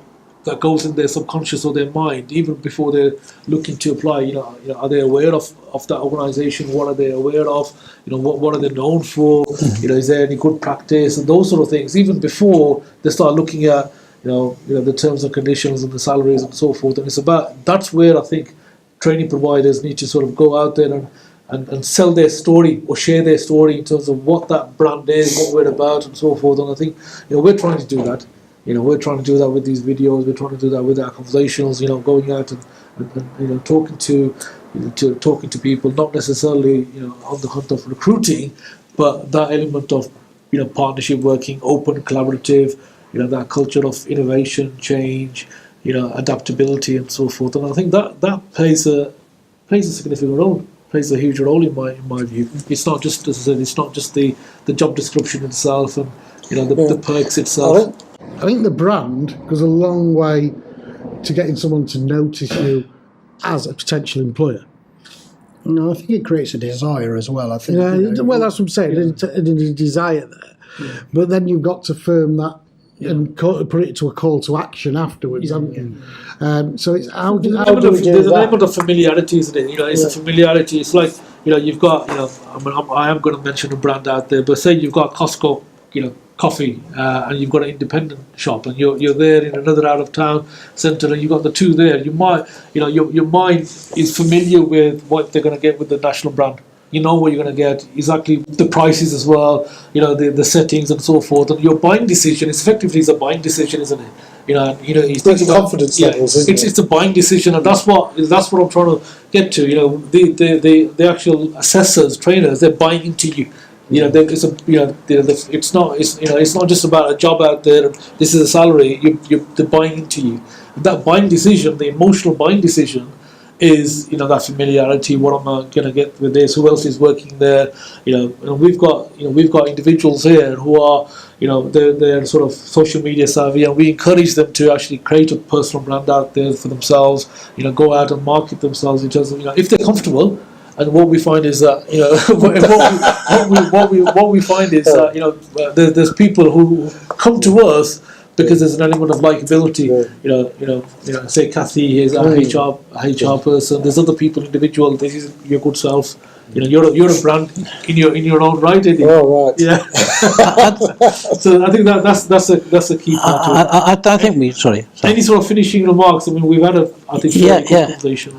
A: goes in their subconscious or their mind, even before they're looking to apply. Are they aware of that organisation? What are they aware of? What are they known for? Is there any good practice and those sort of things? Even before they start looking at the terms and conditions and the salaries and so forth. And that's where I think training providers need to sort of go out there and sell their story or share their story in terms of what that brand is, what we're about, and so forth. And I think we're trying to do that. We're trying to do that with these videos. We're trying to do that with our conversations. Going out and talking to people, not necessarily on the hunt of recruiting, but that element of partnership working, open, collaborative. That culture of innovation, change, adaptability, and so forth. And I think that plays a significant role. Plays a huge role in my view. It's not just, as I said, it's not just the job description itself and the perks itself.
C: I think the brand goes a long way to getting someone to notice you as a potential employer.
D: No, I think it creates a desire as well. I think.
C: Well, that's what I'm saying. A desire there, but then you've got to firm that. And put it to a call to action afterwards, haven't you? So it's how do we do that?
A: There's an element of familiarity, isn't it? It's a familiarity. It's like you've got I am going to mention a brand out there, but say you've got Costco, coffee, and you've got an independent shop, and you're there in another out of town centre, and you've got the two there. You might your mind is familiar with what they're going to get with the national brand. You know what you're going to get, exactly the prices as well, the settings and so forth. And your buying decision is effectively a buying decision, isn't it?
C: It's confidence levels, isn't it?
A: It's a buying decision, and that's what I'm trying to get to. The actual assessors, trainers, they're buying into you. It's not just about a job out there. This is a salary. They're buying into you. That buying decision, the emotional buying decision, is that familiarity. What am I going to get with this? Who else is working there? And we've got individuals here who are they're sort of social media savvy, and we encourage them to actually create a personal brand out there for themselves. Go out and market themselves in terms of if they're comfortable
E: And what we find is that what we find is that there's people who come to us because there's an element of likability. Say Kathy is our HR person. There's other people, individual. This is your good self. You're a brand in your own right, Eddie.
F: Oh, right.
E: Yeah. So I think that's a key part.
B: I think we. Sorry.
E: Any sort of finishing remarks? I mean, we've had a good conversation.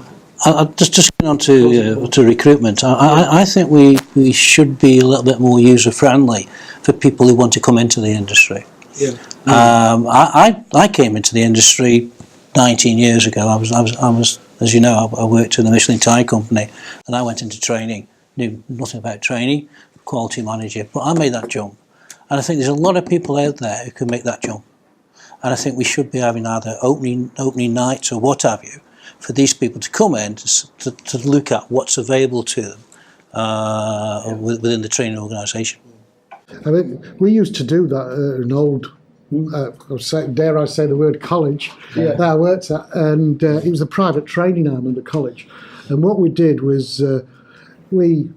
B: Just going on to recruitment. I think we should be a little bit more user friendly for people who want to come into the industry.
E: Yeah.
B: I came into the industry 19 years ago. I was as you know, I worked in the Michelin Tire Company, and I went into training. Knew nothing about training, quality manager, but I made that jump. And I think there's a lot of people out there who can make that jump. And I think we should be having either opening nights or what have you, for these people to come in to look at what's available to them within the training organisation.
C: I mean, we used to do that at an old, dare I say the word, college that I worked at, and it was a private training arm of the college. And what we did was we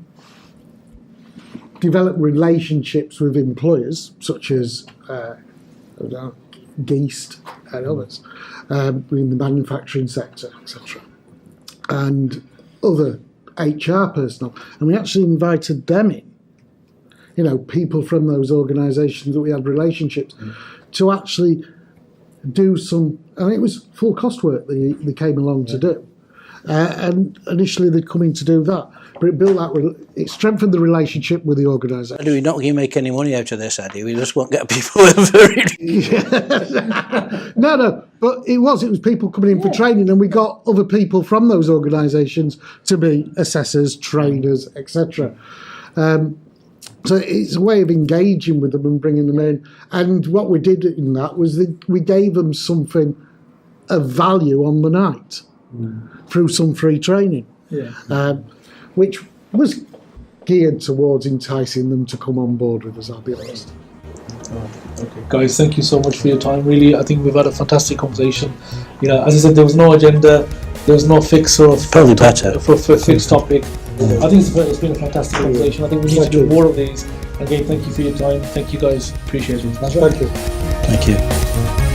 C: developed relationships with employers, such as Geist and others, in the manufacturing sector, etc., and other HR personnel. And we actually invited them in, people from those organisations that we had relationships, to actually do some, and it was full cost work they came along to do. And initially they'd come in to do that, but it built that, it strengthened the relationship with the organisation.
B: Do we not going to make any money out of this, Eddie? We just won't get people in.
C: No, but it was people coming in for training, and we got other people from those organisations to be assessors, trainers, etc. So it's a way of engaging with them and bringing them in. And what we did in that was we gave them something of value on the night through some free training, which was geared towards enticing them to come on board with us, I'll be honest.
E: Okay, guys, thank you so much for your time. Really, I think we've had a fantastic conversation. As I said, there was no agenda, there was no fixed sort of
B: probably better
E: for fixed topic. I think it's been a fantastic conversation. I think we need to do more of these. Again, thank you for your time. Thank you guys. Appreciate it.
C: Thank you.
B: Thank you.